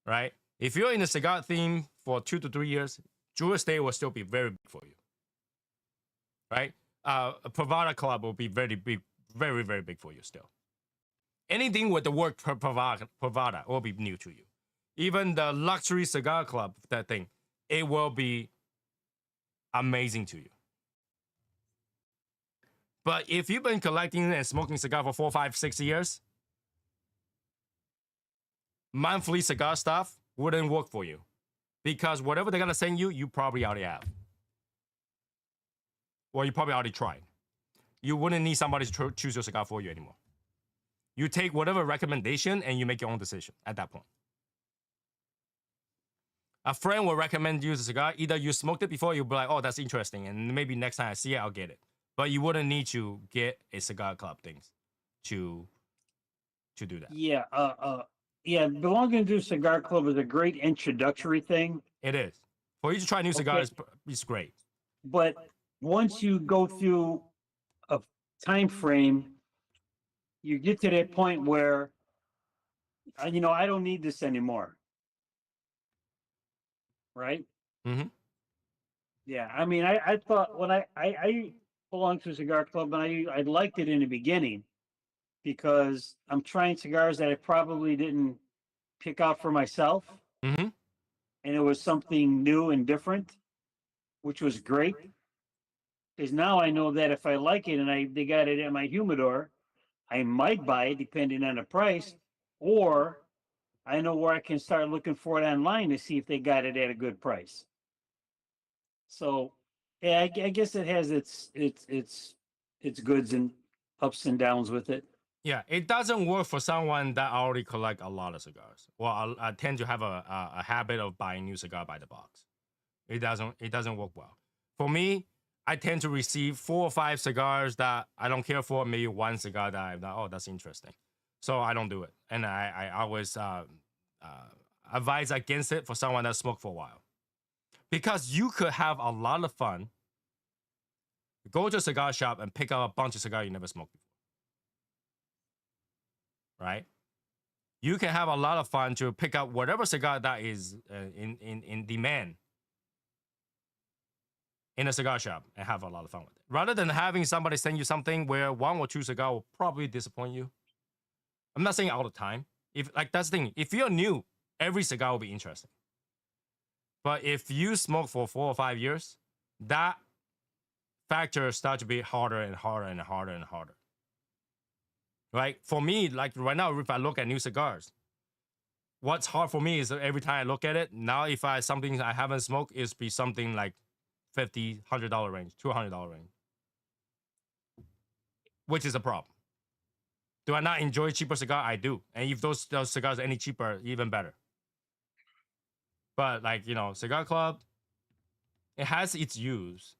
Right? If you're in the cigar theme for 2 to 3 years, Drew Estate will still be very big for you. Right? A Pravada Club will be very big, very, very big for you still. Anything with the word Pravada will be new to you. Even the luxury cigar club, that thing, it will be amazing to you. But if you've been collecting and smoking cigar for 4, 5, 6 years, monthly cigar stuff wouldn't work for you. Because whatever they're going to send you, you probably already have. Or you probably already tried. You wouldn't need somebody to choose your cigar for you anymore. You take whatever recommendation and you make your own decision at that point. A friend will recommend you the cigar. Either you smoked it before, you'll be like, oh, that's interesting. And maybe next time I see it, I'll get it. But you wouldn't need to get a cigar club things to do that. Yeah. Yeah. Belonging to a cigar club is a great introductory thing. It is. For you to try new cigars, it's great. But once you go through a time frame, you get to that point where, I don't need this anymore. Right? Mm-hmm. Yeah. I mean, I thought when I belonged to a cigar club, and I liked it in the beginning because I'm trying cigars that I probably didn't pick out for myself. Mm-hmm. And it was something new and different, which was great. Because now I know that if I like it and they got it in my humidor, I might buy it depending on the price, or I know where I can start looking for it online to see if they got it at a good price. So, yeah, I guess it has its goods and ups and downs with it. Yeah, it doesn't work for someone that already collect a lot of cigars. Well, I tend to have a habit of buying new cigar by the box. It doesn't work well. For me, I tend to receive 4 or 5 cigars that I don't care for, maybe one cigar that I'm like, oh, that's interesting. So I don't do it. And I always advise against it for someone that smoked for a while. Because you could have a lot of fun, go to a cigar shop and pick up a bunch of cigars you never smoked before. Right? You can have a lot of fun to pick up whatever cigar that is in demand in a cigar shop and have a lot of fun with it. Rather than having somebody send you something where 1 or 2 cigars will probably disappoint you. I'm not saying all the time. That's the thing. If you're new, every cigar will be interesting. But if you smoke for 4 or 5 years, that factor starts to be harder and harder and harder and harder. Right? For me, like right now, if I look at new cigars, what's hard for me is that every time I look at it, now if something I haven't smoked, is be something like $50, $100 range, $200 range, which is a problem. Do I not enjoy cheaper cigar? I do. And if those cigars are any cheaper, even better. But Cigar Club, it has its use.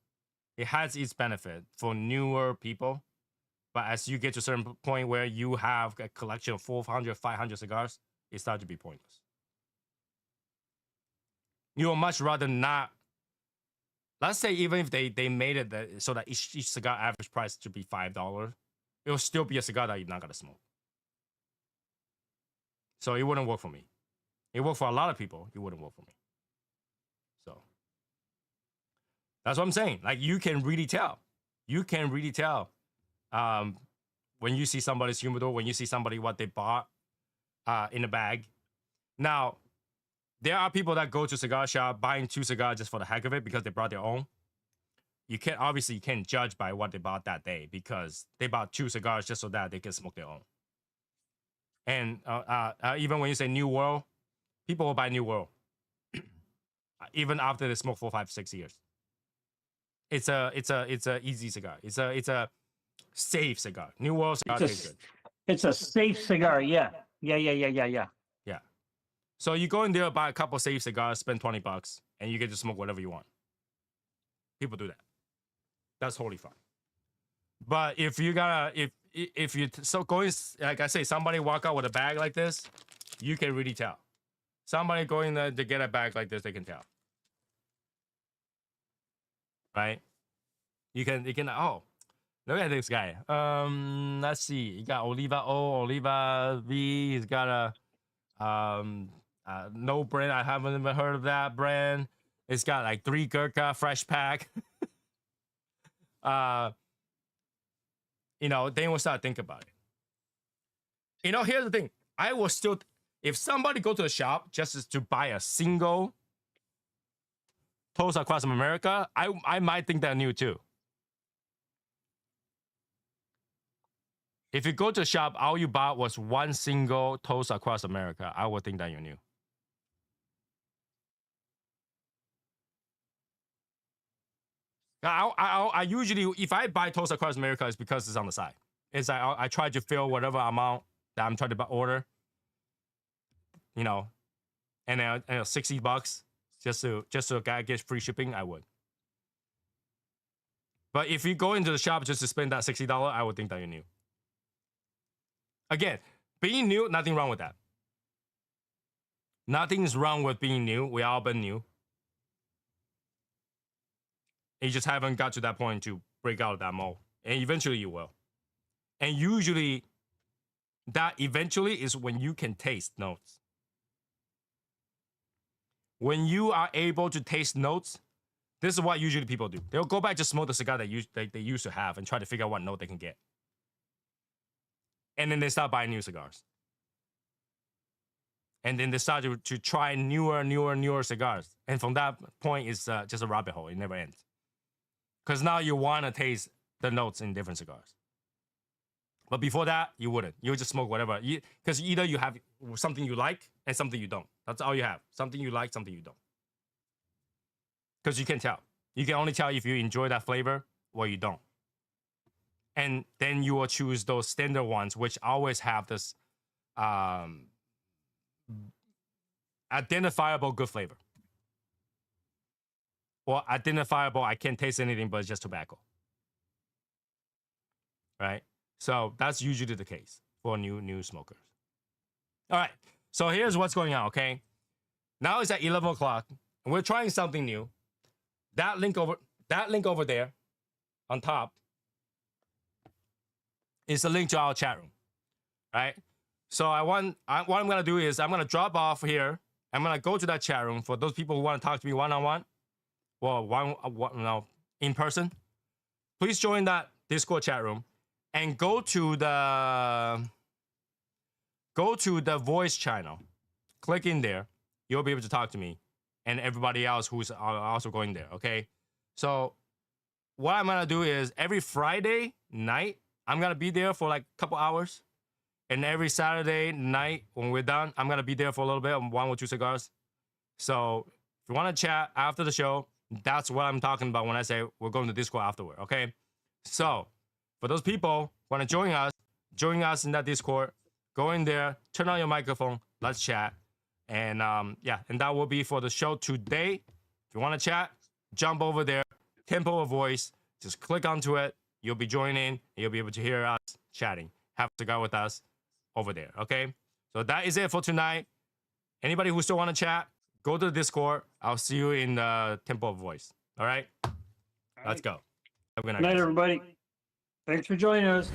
It has its benefit for newer people. But as you get to a certain point where you have a collection of 400, 500 cigars, it starts to be pointless. You would much rather not. Let's say even if they made it so that each cigar average price should be $5, it will still be a cigar that you're not going to smoke. So it wouldn't work for me. It worked for a lot of people. It wouldn't work for me. So that's what I'm saying. Like, you can really tell. You can really tell when you see somebody's humidor, when you see somebody what they bought in a bag. Now, there are people that go to cigar shop buying 2 cigars just for the heck of it because they brought their own. You can't judge by what they bought that day because they bought 2 cigars just so that they can smoke their own. And even when you say New World, people will buy New World even after they smoke 4, 5, 6 years. It's a easy cigar. It's a safe cigar. New World cigar tastes good. It's a safe cigar. Yeah. Yeah. So you go in there, buy a couple safe cigars, spend $20, and you get to smoke whatever you want. People do that. That's totally fine. But if you gotta, if you so going, like I say, somebody walk out with a bag like this, you can really tell. Somebody going there to get a bag like this, they can tell. Right? You can, oh, look at this guy. Let's see. He got Oliva O, Oliva V. He's got a no brand. I haven't even heard of that brand. It's got like 3 Gurkha fresh pack. You know, then we'll start thinking about it. You know, here's the thing. I will still, if somebody go to the shop just to buy a single Toast Across America, I might think they're new too. If you go to the shop, all you bought was one single Toast Across America, I would think that you're new. I usually, if I buy Toast Across America, it's because it's on the side. It's like I try to fill whatever amount that I'm trying to order, you know, and then $60 just to get free shipping, I would. But if you go into the shop just to spend that $60, I would think that you're new. Again, being new, nothing wrong with that. Nothing's wrong with being new. We all been new. You just haven't got to that point to break out of that mold. And eventually you will. And usually, that eventually is when you can taste notes. When you are able to taste notes, this is what usually people do. They'll go back to smoke the cigar that they used to have and try to figure out what note they can get. And then they start buying new cigars. And then they start to try newer cigars. And from that point, it's just a rabbit hole. It never ends. Because now you want to taste the notes in different cigars. But before that, you wouldn't. You would just smoke whatever. Because either you have something you like and something you don't. That's all you have. Something you like, something you don't. Because you can tell. You can only tell if you enjoy that flavor or you don't. And then you will choose those standard ones, which always have this identifiable good flavor. Or identifiable, I can't taste anything, but it's just tobacco. Right? So that's usually the case for new smokers. All right. So here's what's going on, okay? Now it's at 11 o'clock, and we're trying something new. That link over there on top is a link to our chat room, right? So what I'm going to do is I'm going to drop off here. I'm going to go to that chat room for those people who want to talk to me one-on-one. Well, in person. Please join that Discord chat room and go to the voice channel. Click in there. You'll be able to talk to me and everybody else who's also going there, okay? So what I'm going to do is every Friday night, I'm going to be there for like a couple hours. And every Saturday night when we're done, I'm going to be there for a little bit, 1 or 2 cigars. So if you want to chat after the show, that's what I'm talking about when I say we're going to Discord afterward, okay? So for those people who want to join us in that Discord, go in there, turn on your microphone, let's chat. And yeah, and that will be for the show today. If you want to chat, jump over there, Tempo of Voice, just click onto it. You'll be joining, and you'll be able to hear us chatting. Have a cigar with us over there, okay? So that is it for tonight. Anybody who still want to chat, go to the Discord. I'll see you in the Tempo of Voice. All right? Let's go. Have a good night, Good night, everybody. Thanks for joining us.